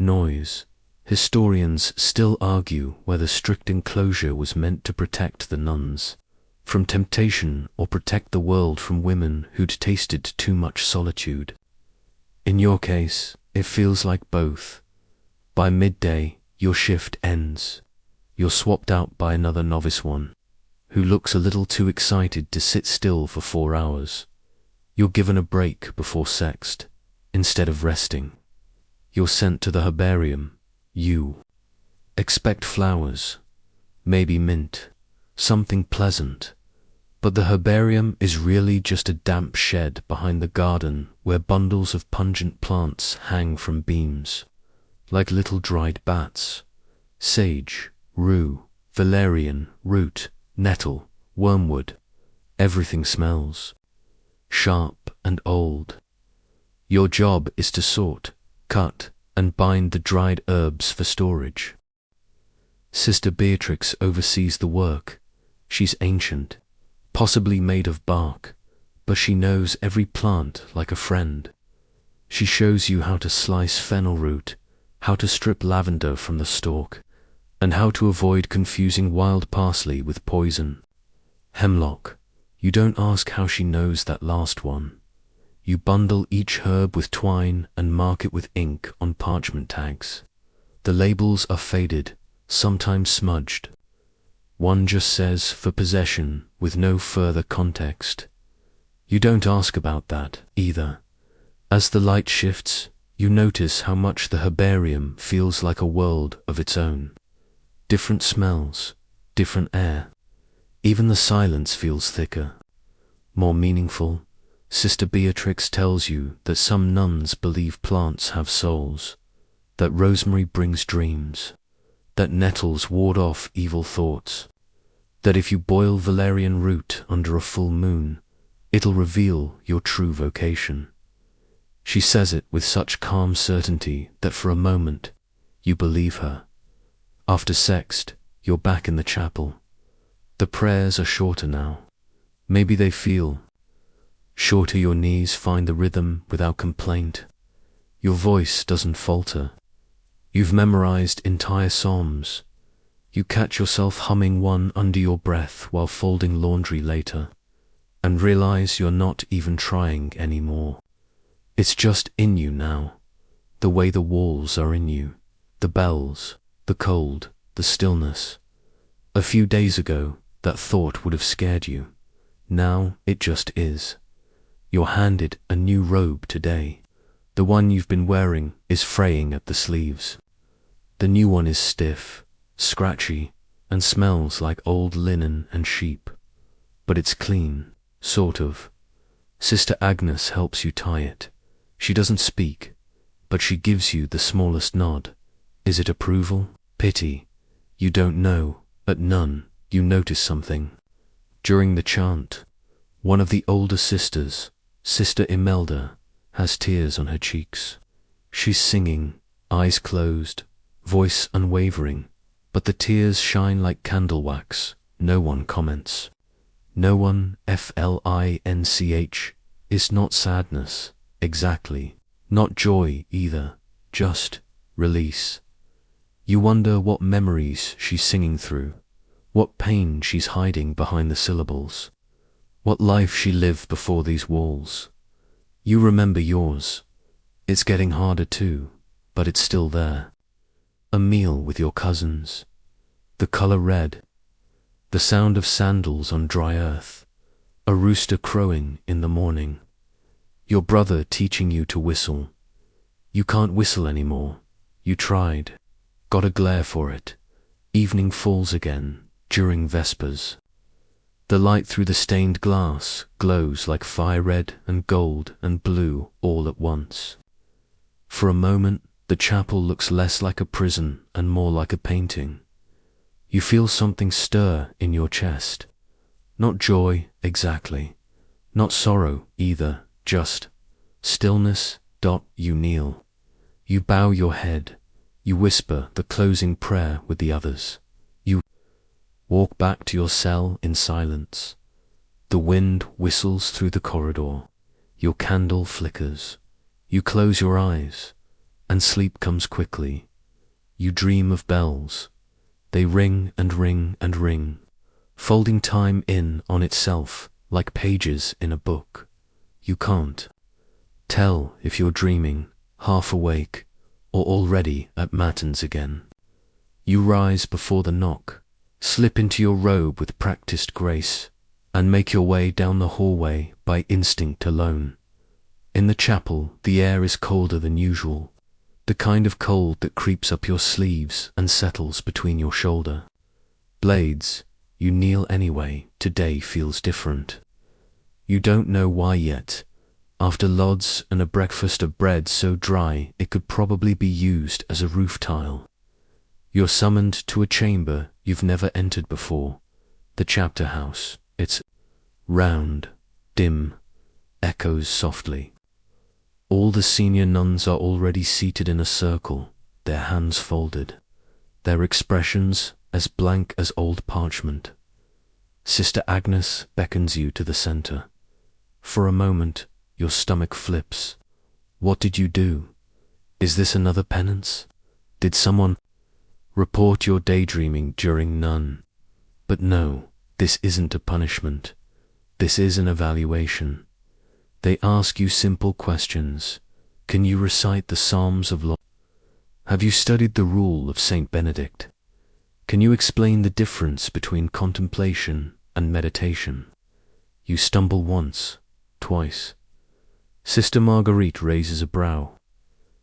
Noise. Historians still argue whether strict enclosure was meant to protect the nuns from temptation or protect the world from women who'd tasted too much solitude. In your case, it feels like both. By midday, your shift ends. You're swapped out by another novice one, who looks a little too excited to sit still for 4 hours. You're given a break before sext, instead of resting. You're sent to the herbarium. You expect flowers, maybe mint, something pleasant. But the herbarium is really just a damp shed behind the garden where bundles of pungent plants hang from beams. like little dried bats. Sage, rue, valerian, root, nettle, wormwood, everything smells sharp and old. Your job is to sort, cut, and bind the dried herbs for storage. Sister Beatrix oversees the work. She's ancient, possibly made of bark, but she knows every plant like a friend. She shows you how to slice fennel root, how to strip lavender from the stalk, and how to avoid confusing wild parsley with poison. Hemlock, you don't ask how she knows that last one. You bundle each herb with twine and mark it with ink on parchment tags. The labels are faded, sometimes smudged. One just says for possession with no further context. You don't ask about that either. As the light shifts, you notice how much the herbarium feels like a world of its own. Different smells, different air. Even the silence feels thicker, more meaningful. Sister Beatrix tells you that some nuns believe plants have souls, that rosemary brings dreams, that nettles ward off evil thoughts, that if you boil valerian root under a full moon, it'll reveal your true vocation. She says it with such calm certainty that for a moment you believe her. After sext, you're back in the chapel. The prayers are shorter now. Maybe they feel shorter. Your knees find the rhythm without complaint. Your voice doesn't falter. You've memorized entire psalms. You catch yourself humming one under your breath while folding laundry later, and realize you're not even trying anymore. It's just in you now, the way the walls are in you, the bells, the cold, the stillness. A few days ago, that thought would have scared you. Now it just is. You're handed a new robe today. The one you've been wearing is fraying at the sleeves. The new one is stiff, scratchy, and smells like old linen and sheep. But it's clean, sort of. Sister Agnes helps you tie it. She doesn't speak, but she gives you the smallest nod. Is it approval? Pity? You don't know. At none, you notice something. During the chant, one of the older sisters, Sister Imelda, has tears on her cheeks. She's singing, eyes closed, voice unwavering, but the tears shine like candle wax. No one comments. No one, flinch, is not sadness, exactly, not joy either, just release. You wonder what memories she's singing through, what pain she's hiding behind the syllables, what life she lived before these walls. You remember yours. It's getting harder too, but it's still there. A meal with your cousins, the color red, the sound of sandals on dry earth, a rooster crowing in the morning, your brother teaching you to whistle. You can't whistle anymore. You tried, got a glare for it. Evening falls again during vespers. The light through the stained glass glows like fire red and gold and blue all at once. For a moment, the chapel looks less like a prison and more like a painting. You feel something stir in your chest. Not joy, exactly. Not sorrow, either. Just stillness. You kneel. You bow your head. You whisper the closing prayer with the others. You walk back to your cell in silence. The wind whistles through the corridor. Your candle flickers. You close your eyes, and sleep comes quickly. You dream of bells. They ring and ring and ring, folding time in on itself like pages in a book. You can't tell if you're dreaming, half awake, or already at matins again. You rise before the knock, slip into your robe with practiced grace, and make your way down the hallway by instinct alone. In the chapel, the air is colder than usual, the kind of cold that creeps up your sleeves and settles between your shoulder blades. You kneel anyway. Today feels different. You don't know why yet. After lods and a breakfast of bread so dry it could probably be used as a roof tile. You're summoned to a chamber you've never entered before, the chapter house. It's round, dim, echoes softly. All the senior nuns are already seated in a circle, their hands folded, their expressions as blank as old parchment. Sister Agnes beckons you to the center. For a moment, your stomach flips. What did you do? Is this another penance? Did someone report your daydreaming during none? But no, this isn't a punishment. This is an evaluation. They ask you simple questions. Can you recite the Psalms of Law? Have you studied the rule of Saint Benedict? Can you explain the difference between contemplation and meditation? You stumble once, twice. Sister Marguerite raises a brow.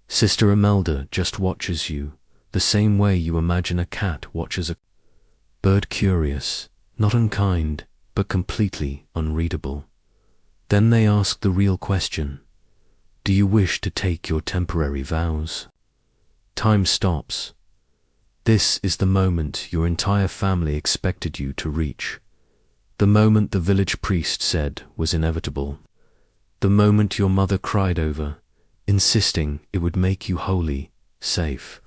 Sister Imelda just watches you, the same way you imagine a cat watches a bird, curious, not unkind, but completely unreadable. Then they ask the real question. Do you wish to take your temporary vows? Time stops. This is the moment your entire family expected you to reach. The moment the village priest said was inevitable. The moment your mother cried over, insisting it would make you holy, safe.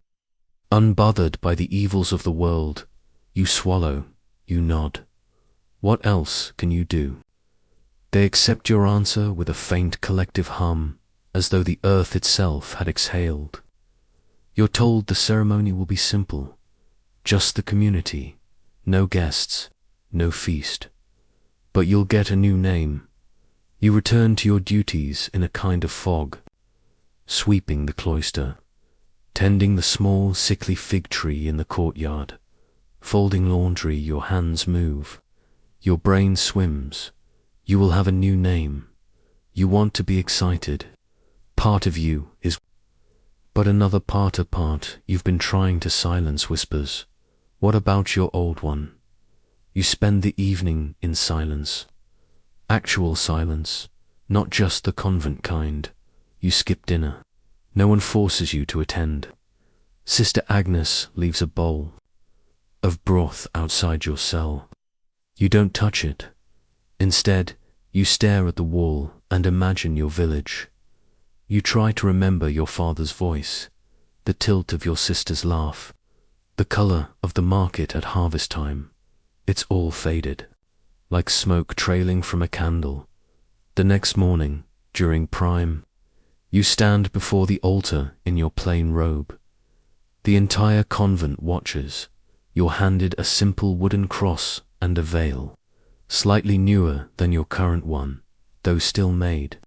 Unbothered by the evils of the world, you swallow, you nod. What else can you do? They accept your answer with a faint collective hum, as though the earth itself had exhaled. You're told the ceremony will be simple, just the community, no guests, no feast. But you'll get a new name. You return to your duties in a kind of fog, sweeping the cloister, tending the small sickly fig tree in the courtyard, folding laundry. Your hands move, your brain swims. You will have a new name. You want to be excited. Part of you is, but another part apart you've been trying to silence whispers. What about your old one? You spend the evening in silence. Actual silence, not just the convent kind. You skip dinner. No one forces you to attend. Sister Agnes leaves a bowl of broth outside your cell. You don't touch it. Instead, you stare at the wall and imagine your village. You try to remember your father's voice, the tilt of your sister's laugh, the color of the market at harvest time. It's all faded, like smoke trailing from a candle. The next morning, during prime, you stand before the altar in your plain robe. The entire convent watches. You're handed a simple wooden cross and a veil, slightly newer than your current one, though still made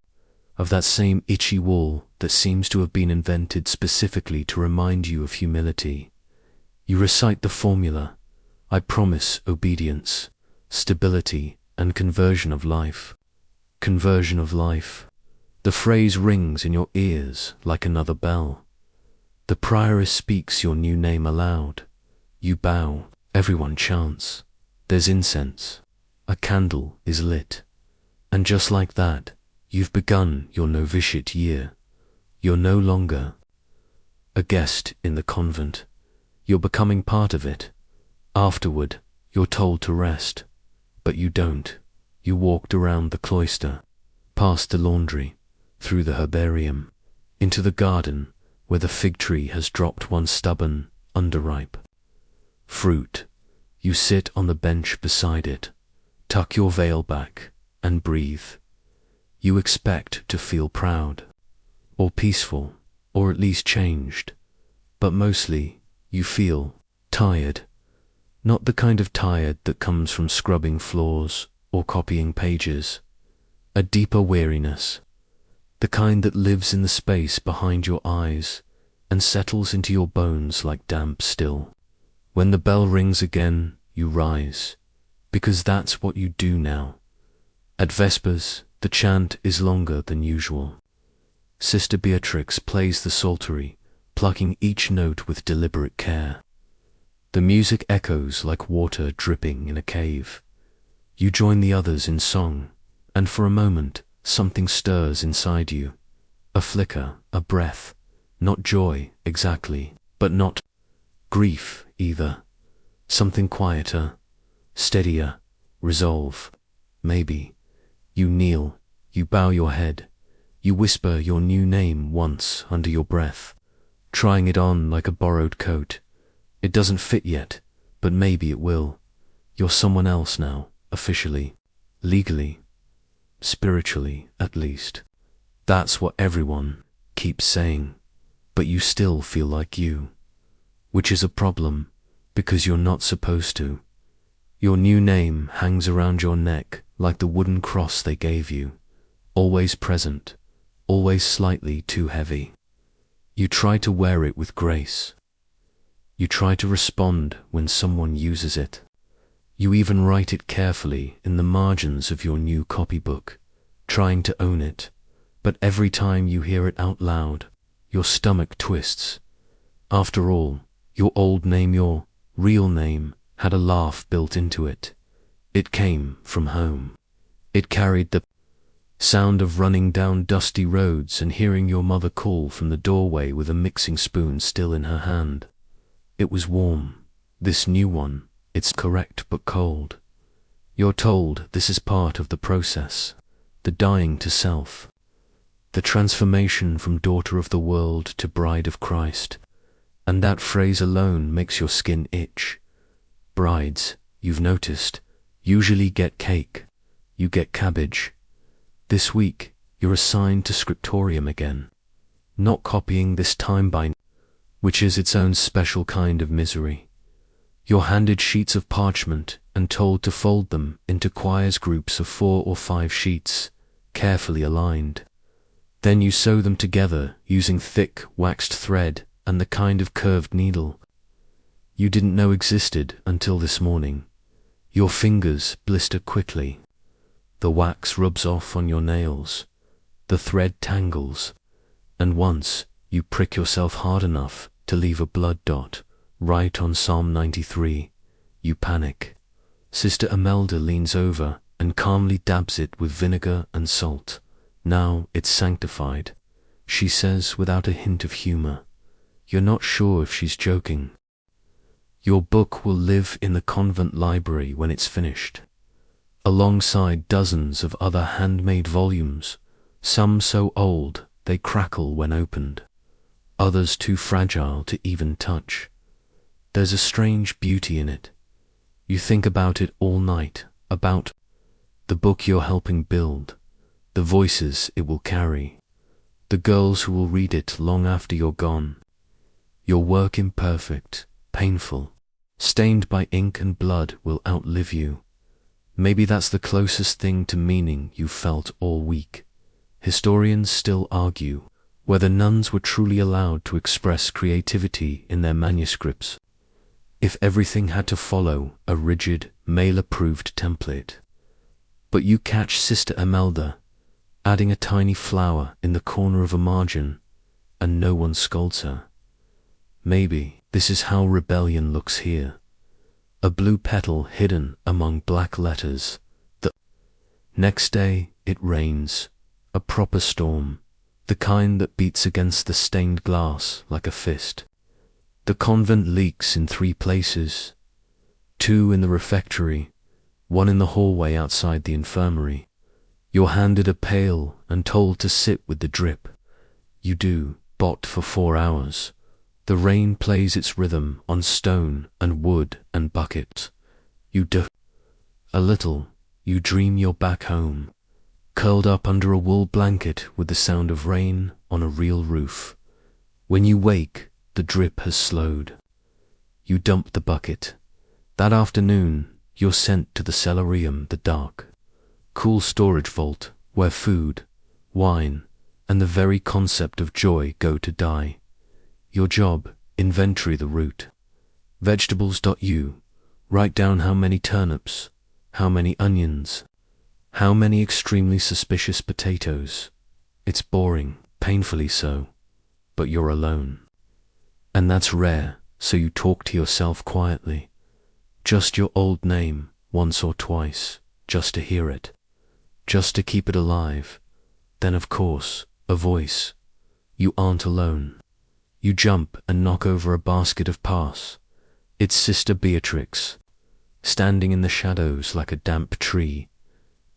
of that same itchy wool that seems to have been invented specifically to remind you of humility. You recite the formula, I promise obedience, stability, and conversion of life. Conversion of life. The phrase rings in your ears like another bell. The prioress speaks your new name aloud. You bow, everyone chants. There's incense. A candle is lit. And just like that, you've begun your novitiate year. You're no longer a guest in the convent. You're becoming part of it. Afterward, you're told to rest. But you don't. You walked around the cloister, past the laundry, through the herbarium, into the garden where the fig tree has dropped one stubborn, underripe fruit. You sit on the bench beside it, tuck your veil back, and breathe. You expect to feel proud, or peaceful, or at least changed, but mostly you feel tired. Not the kind of tired that comes from scrubbing floors or copying pages. A deeper weariness, the kind that lives in the space behind your eyes and settles into your bones like damp still. When the bell rings again, you rise, because that's what you do now. At Vespers, the chant is longer than usual. Sister Beatrix plays the psaltery, plucking each note with deliberate care. The music echoes like water dripping in a cave. You join the others in song, and for a moment, something stirs inside you. A flicker, a breath. Not joy, exactly, but not grief, either. Something quieter, steadier, resolve. Maybe. You kneel, you bow your head, you whisper your new name once under your breath, trying it on like a borrowed coat. It doesn't fit yet, but maybe it will. You're someone else now, officially, legally, spiritually, at least. That's what everyone keeps saying, but you still feel like you, which is a problem, because you're not supposed to. Your new name hangs around your neck like the wooden cross they gave you, always present, always slightly too heavy. You try to wear it with grace. You try to respond when someone uses it. You even write it carefully in the margins of your new copybook, trying to own it, but every time you hear it out loud, your stomach twists. After all, your old name, your real name, had a laugh built into it. It came from home. It carried the sound of running down dusty roads and hearing your mother call from the doorway with a mixing spoon still in her hand. It was warm. This new one, it's correct but cold. You're told this is part of the process, the dying to self, the transformation from daughter of the world to bride of Christ, and that phrase alone makes your skin itch. Brides, you've noticed, usually get cake. You get cabbage. This week, you're assigned to scriptorium again. Not copying this time by, which is its own special kind of misery. You're handed sheets of parchment and told to fold them into choirs groups of 4 or 5 sheets, carefully aligned. Then you sew them together using thick, waxed thread and the kind of curved needle you didn't know existed until this morning. Your fingers blister quickly. The wax rubs off on your nails. The thread tangles. And once you prick yourself hard enough to leave a blood dot right on Psalm 93, you panic. Sister Imelda leans over and calmly dabs it with vinegar and salt. Now it's sanctified, she says without a hint of humor. You're not sure if she's joking. Your book will live in the convent library when it's finished, alongside dozens of other handmade volumes, some so old they crackle when opened, others too fragile to even touch. There's a strange beauty in it. You think about it all night, about the book you're helping build, the voices it will carry, the girls who will read it long after you're gone. Your work, imperfect, painful, stained by ink and blood, will outlive you. Maybe that's the closest thing to meaning you felt all week. Historians still argue whether nuns were truly allowed to express creativity in their manuscripts, if everything had to follow a rigid, male-approved template. But you catch Sister Imelda adding a tiny flower in the corner of a margin, and no one scolds her. Maybe this is how rebellion looks here. A blue petal hidden among black letters. The next day it rains, a proper storm, the kind that beats against the stained glass like a fist. The convent leaks in 3 places, 2 in the refectory, 1 in the hallway outside the infirmary. You're handed a pail and told to sit with the drip. You do, bought for 4 hours. The rain plays its rhythm on stone and wood and bucket. You do a little, you dream you're back home, curled up under a wool blanket with the sound of rain on a real roof. When you wake, the drip has slowed. You dump the bucket. That afternoon, you're sent to the cellarium, the dark, cool storage vault where food, wine, and the very concept of joy go to die. Your job, inventory the root. Vegetables.you, write down how many turnips, how many onions, how many extremely suspicious potatoes. It's boring, painfully so, but you're alone. And that's rare, so you talk to yourself quietly. Just your old name, once or twice, just to hear it, just to keep it alive, Then of course, a voice. You aren't alone. You jump and knock over a basket of pass. It's Sister Beatrix, standing in the shadows like a damp tree.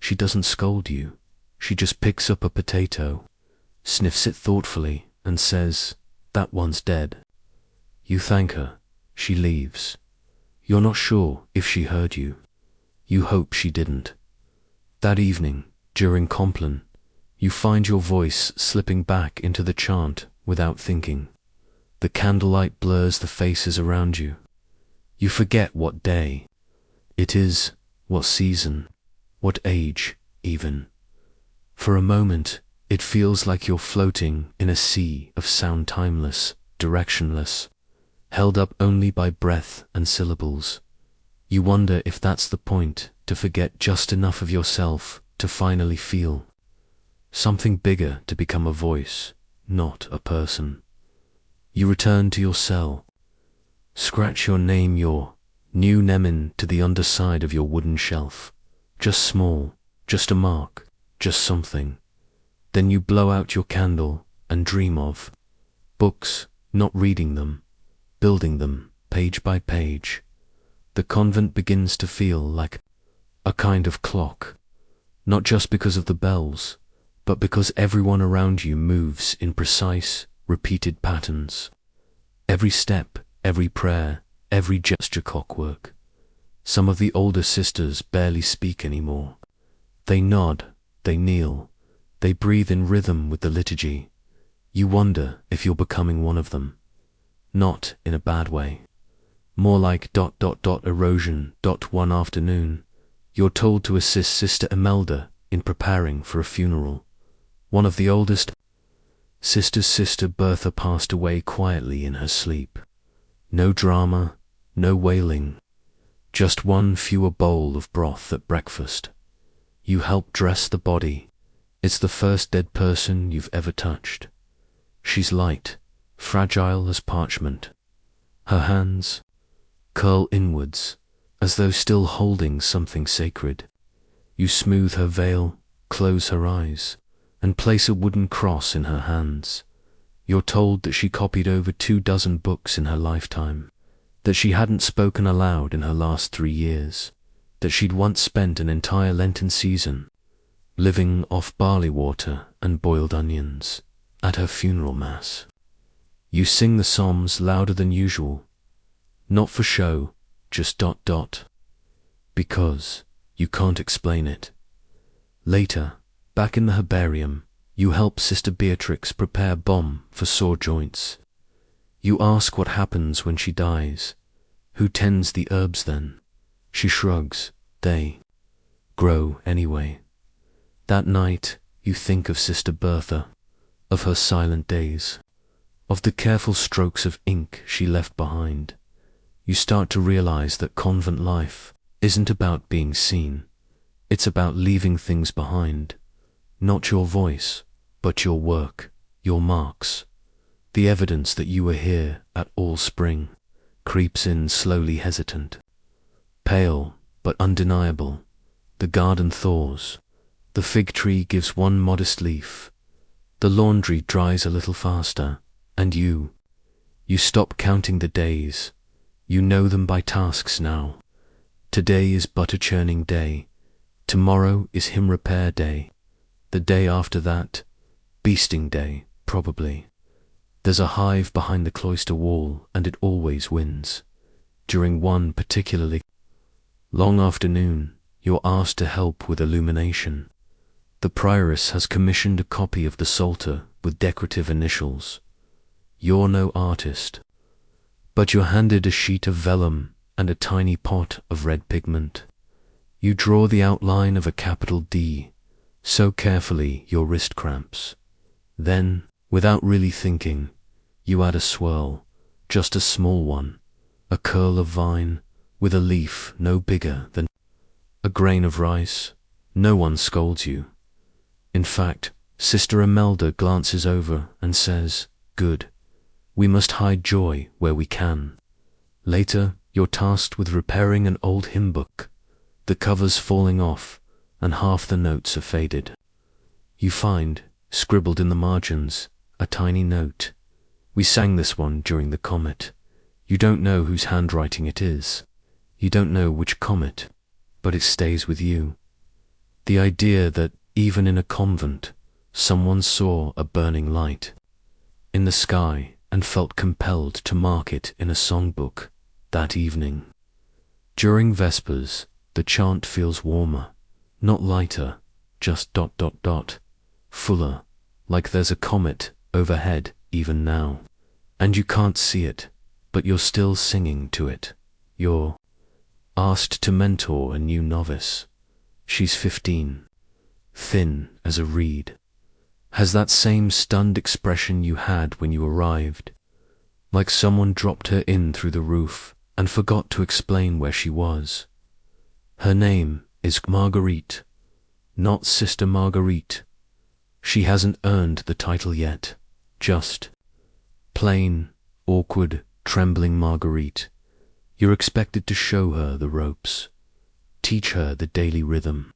She doesn't scold you. She just picks up a potato, sniffs it thoughtfully, and says, "That one's dead." You thank her. She leaves. You're not sure if she heard you. You hope she didn't. That evening, during Compline, you find your voice slipping back into the chant without thinking. The candlelight blurs the faces around you. You forget what day it is, what season, what age, even. For a moment, it feels like you're floating in a sea of sound, timeless, directionless, held up only by breath and syllables. You wonder if that's the point, to forget just enough of yourself to finally feel something bigger, to become a voice, not a person. You return to your cell, scratch your name, your new mnemen, to the underside of your wooden shelf. Just small, just a mark, just something. Then you blow out your candle and dream of books, not reading them, building them, page by page. The convent begins to feel like a kind of clock, not just because of the bells, but because everyone around you moves in precise, repeated patterns. Every step, every prayer, every gesture clockwork. Some of the older sisters barely speak anymore. They nod, they kneel, they breathe in rhythm with the liturgy. You wonder if you're becoming one of them. Not in a bad way. More like ... erosion. One afternoon, you're told to assist Sister Imelda in preparing for a funeral. One of the oldest sisters, Sister Bertha, passed away quietly in her sleep. No drama, no wailing, just one fewer bowl of broth at breakfast. You help dress the body. It's the first dead person you've ever touched. She's light, fragile as parchment. Her hands curl inwards, as though still holding something sacred. You smooth her veil, close her eyes, and place a wooden cross in her hands. You're told that she copied over 24 books in her lifetime, that she hadn't spoken aloud in her last 3 years, that she'd once spent an entire Lenten season living off barley water and boiled onions at her funeral mass. You sing the psalms louder than usual, not for show, just ... because you can't explain it. Later, back in the herbarium, you help Sister Beatrix prepare balm for sore joints. You ask what happens when she dies. Who tends the herbs then? She shrugs. They grow anyway. That night, you think of Sister Bertha, of her silent days, of the careful strokes of ink she left behind. You start to realize that convent life isn't about being seen. It's about leaving things behind. Not your voice, but your work, your marks. The evidence that you were here at all. Spring creeps in slowly, hesitant, pale but undeniable. The garden thaws. The fig tree gives one modest leaf. The laundry dries a little faster, and you stop counting the days. You know them by tasks now. Today is butter churning day. Tomorrow is hymn repair day. The day after that, beasting day, probably. There's a hive behind the cloister wall, and it always wins. During one particularly long afternoon, you're asked to help with illumination. The prioress has commissioned a copy of the Psalter with decorative initials. You're no artist, but you're handed a sheet of vellum and a tiny pot of red pigment. You draw the outline of a capital D, so carefully your wrist cramps. Then, without really thinking, you add a swirl, just a small one, a curl of vine with a leaf no bigger than a grain of rice. No one scolds you. In fact, Sister Imelda glances over and says, "Good. We must hide joy where we can." Later, you're tasked with repairing an old hymn book. The cover's falling off, and half the notes are faded. You find scribbled in the margins, a tiny note. We sang this one during the comet. You don't know whose handwriting it is. You don't know which comet, but it stays with you. The idea that even in a convent, someone saw a burning light in the sky and felt compelled to mark it in a songbook that evening. During Vespers, the chant feels warmer, not lighter, just ... fuller, like there's a comet overhead even now. And you can't see it, but you're still singing to it. You're asked to mentor a new novice. She's 15, thin as a reed, has that same stunned expression you had when you arrived, like someone dropped her in through the roof and forgot to explain where she was. Her name is Marguerite, not Sister Marguerite. She hasn't earned the title yet, just plain, awkward, trembling Marguerite. You're expected to show her the ropes, teach her the daily rhythm,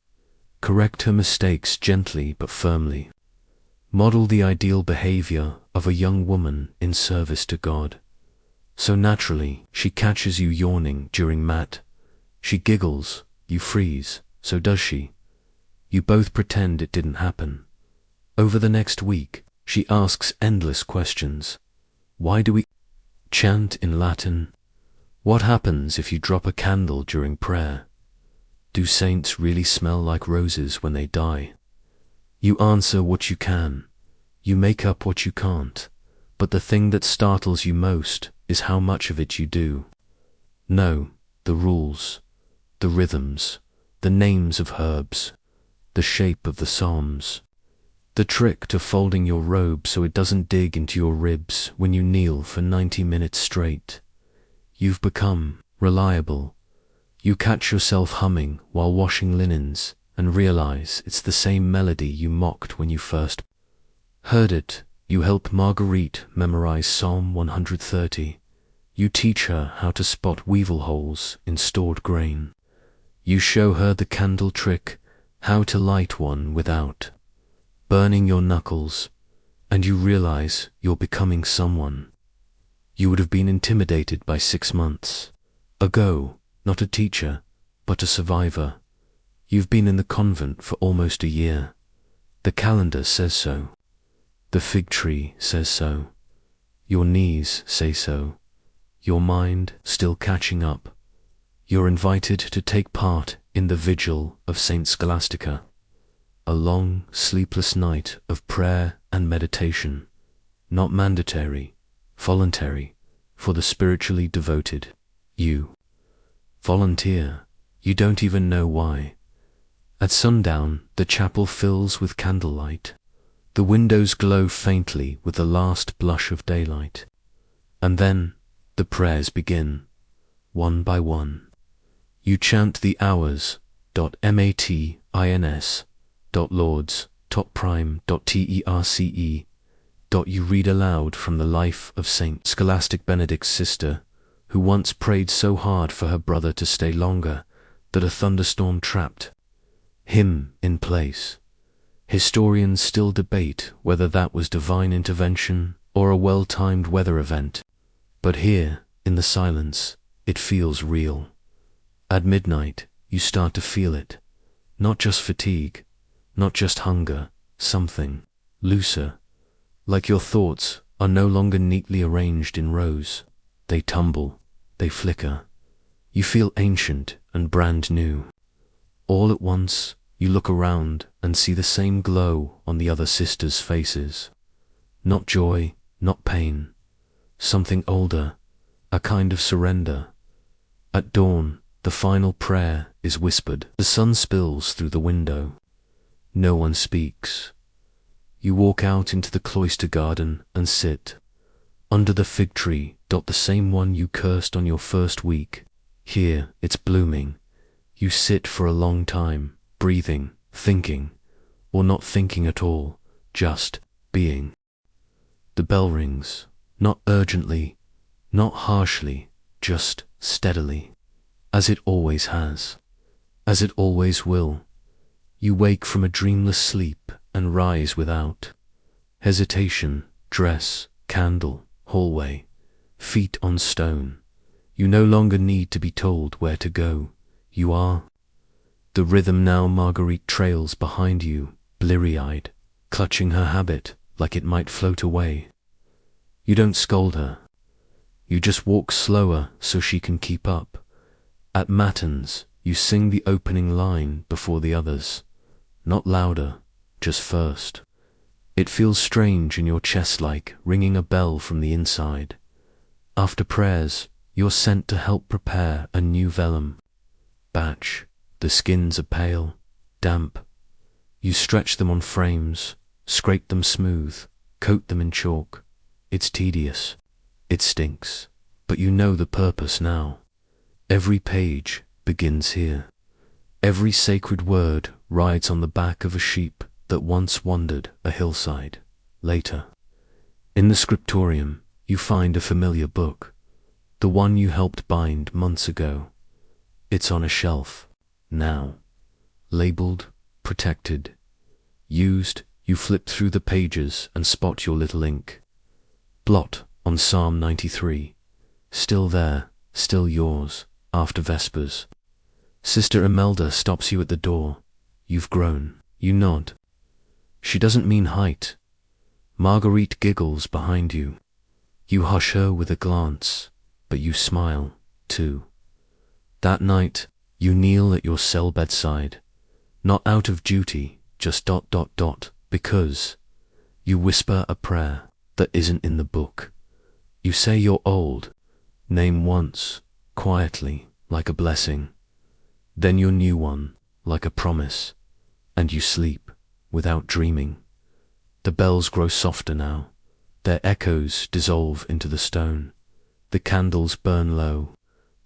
correct her mistakes gently but firmly, model the ideal behavior of a young woman in service to God. So naturally, she catches you yawning during mat. She giggles, you freeze, so does she. You both pretend it didn't happen. Over the next week, she asks endless questions. Why do we chant in Latin? What happens if you drop a candle during prayer? Do saints really smell like roses when they die? You answer what you can. You make up what you can't. But the thing that startles you most is how much of it you do. Know the rules, the rhythms, the names of herbs, the shape of the psalms, the trick to folding your robe so it doesn't dig into your ribs when you kneel for 90 minutes straight. You've become reliable. You catch yourself humming while washing linens and realize it's the same melody you mocked when you first heard it. You help Marguerite memorize Psalm 130. You teach her how to spot weevil holes in stored grain. You show her the candle trick, how to light one without burning your knuckles, and you realize you're becoming someone you would have been intimidated by 6 months ago, not a teacher, but a survivor. You've been in the convent for almost a year. The calendar says so. The fig tree says so. Your knees say so. Your mind still catching up. You're invited to take part in the vigil of Saint Scholastica, a long, sleepless night of prayer and meditation, not mandatory, voluntary, for the spiritually devoted. You volunteer. You don't even know why. At sundown, the chapel fills with candlelight. The windows glow faintly with the last blush of daylight. And then the prayers begin, one by one. You chant the hours, matins, lords, prime, terce. You read aloud from the life of Saint Scholastic Benedict's sister, who once prayed so hard for her brother to stay longer that a thunderstorm trapped him in place. Historians still debate whether that was divine intervention or a well-timed weather event, but here, in the silence, it feels real. At midnight, you start to feel it. Not just fatigue, not just hunger, something looser. Like your thoughts are no longer neatly arranged in rows. They tumble, they flicker. You feel ancient and brand new. All at once, you look around and see the same glow on the other sisters' faces. Not joy, not pain. Something older, a kind of surrender. At dawn, the final prayer is whispered. The sun spills through the window. No one speaks. You walk out into the cloister garden and sit under the fig tree, the same one you cursed on your first week. Here, it's blooming. You sit for a long time, breathing, thinking, or not thinking at all, just being. The bell rings, not urgently, not harshly, just steadily, as it always has, as it always will. You wake from a dreamless sleep and rise without Hesitation, dress, candle, hallway, feet on stone. You no longer need to be told where to go. You are. The rhythm now. Marguerite trails behind you, bleary-eyed, clutching her habit like it might float away. You don't scold her. You just walk slower so she can keep up. At matins, you sing the opening line before the others. Not louder, just first. It feels strange in your chest, like ringing a bell from the inside. After prayers, you're sent to help prepare a new vellum batch. The skins are pale, damp. You stretch them on frames, scrape them smooth, coat them in chalk. It's tedious. It stinks. But you know the purpose now. Every page begins here. Every sacred word rides on the back of a sheep that once wandered a hillside. Later, in the scriptorium, you find a familiar book, the one you helped bind months ago. It's on a shelf, now, labeled, protected, used. You flip through the pages and spot your little ink blot on Psalm 93. Still there, still yours, after Vespers. Sister Imelda stops you at the door. You've grown. You nod. She doesn't mean height. Marguerite giggles behind you. You hush her with a glance, but you smile, too. That night, you kneel at your cell bedside, not out of duty, just ... because you whisper a prayer that isn't in the book. You say your old name once, quietly, like a blessing, then your new one, like a promise, and you sleep without dreaming. The bells grow softer now. Their echoes dissolve into the stone. The candles burn low.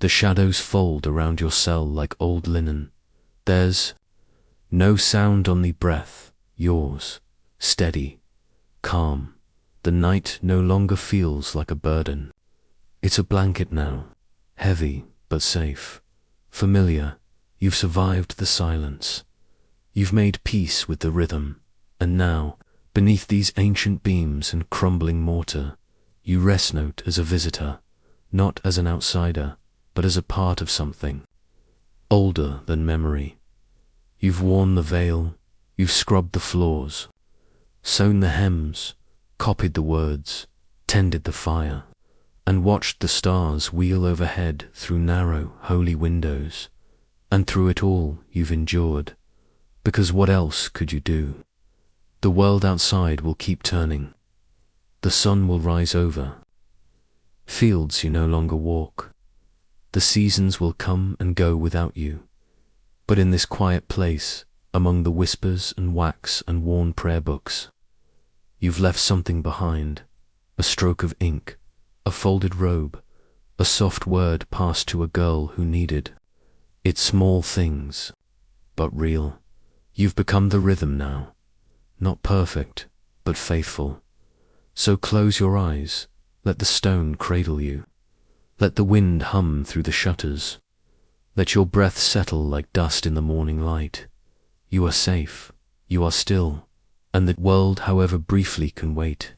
The shadows fold around your cell like old linen. There's no sound, only breath, yours, steady, calm. The night no longer feels like a burden. It's a blanket now, heavy but safe, familiar. You've survived the silence. You've made peace with the rhythm, and now, beneath these ancient beams and crumbling mortar, you rest note as a visitor, not as an outsider, but as a part of something older than memory. You've worn the veil, you've scrubbed the floors, sewn the hems, copied the words, tended the fire, and watched the stars wheel overhead through narrow, holy windows. And through it all you've endured, because what else could you do? The world outside will keep turning. The sun will rise over. Fields you no longer walk. The seasons will come and go without you. But in this quiet place, among the whispers and wax and worn prayer books, you've left something behind. A stroke of ink, a folded robe, a soft word passed to a girl who needed. It's small things, but real. You've become the rhythm now. Not perfect, but faithful. So close your eyes, let the stone cradle you. Let the wind hum through the shutters. Let your breath settle like dust in the morning light. You are safe, you are still, and the world, however briefly, can wait.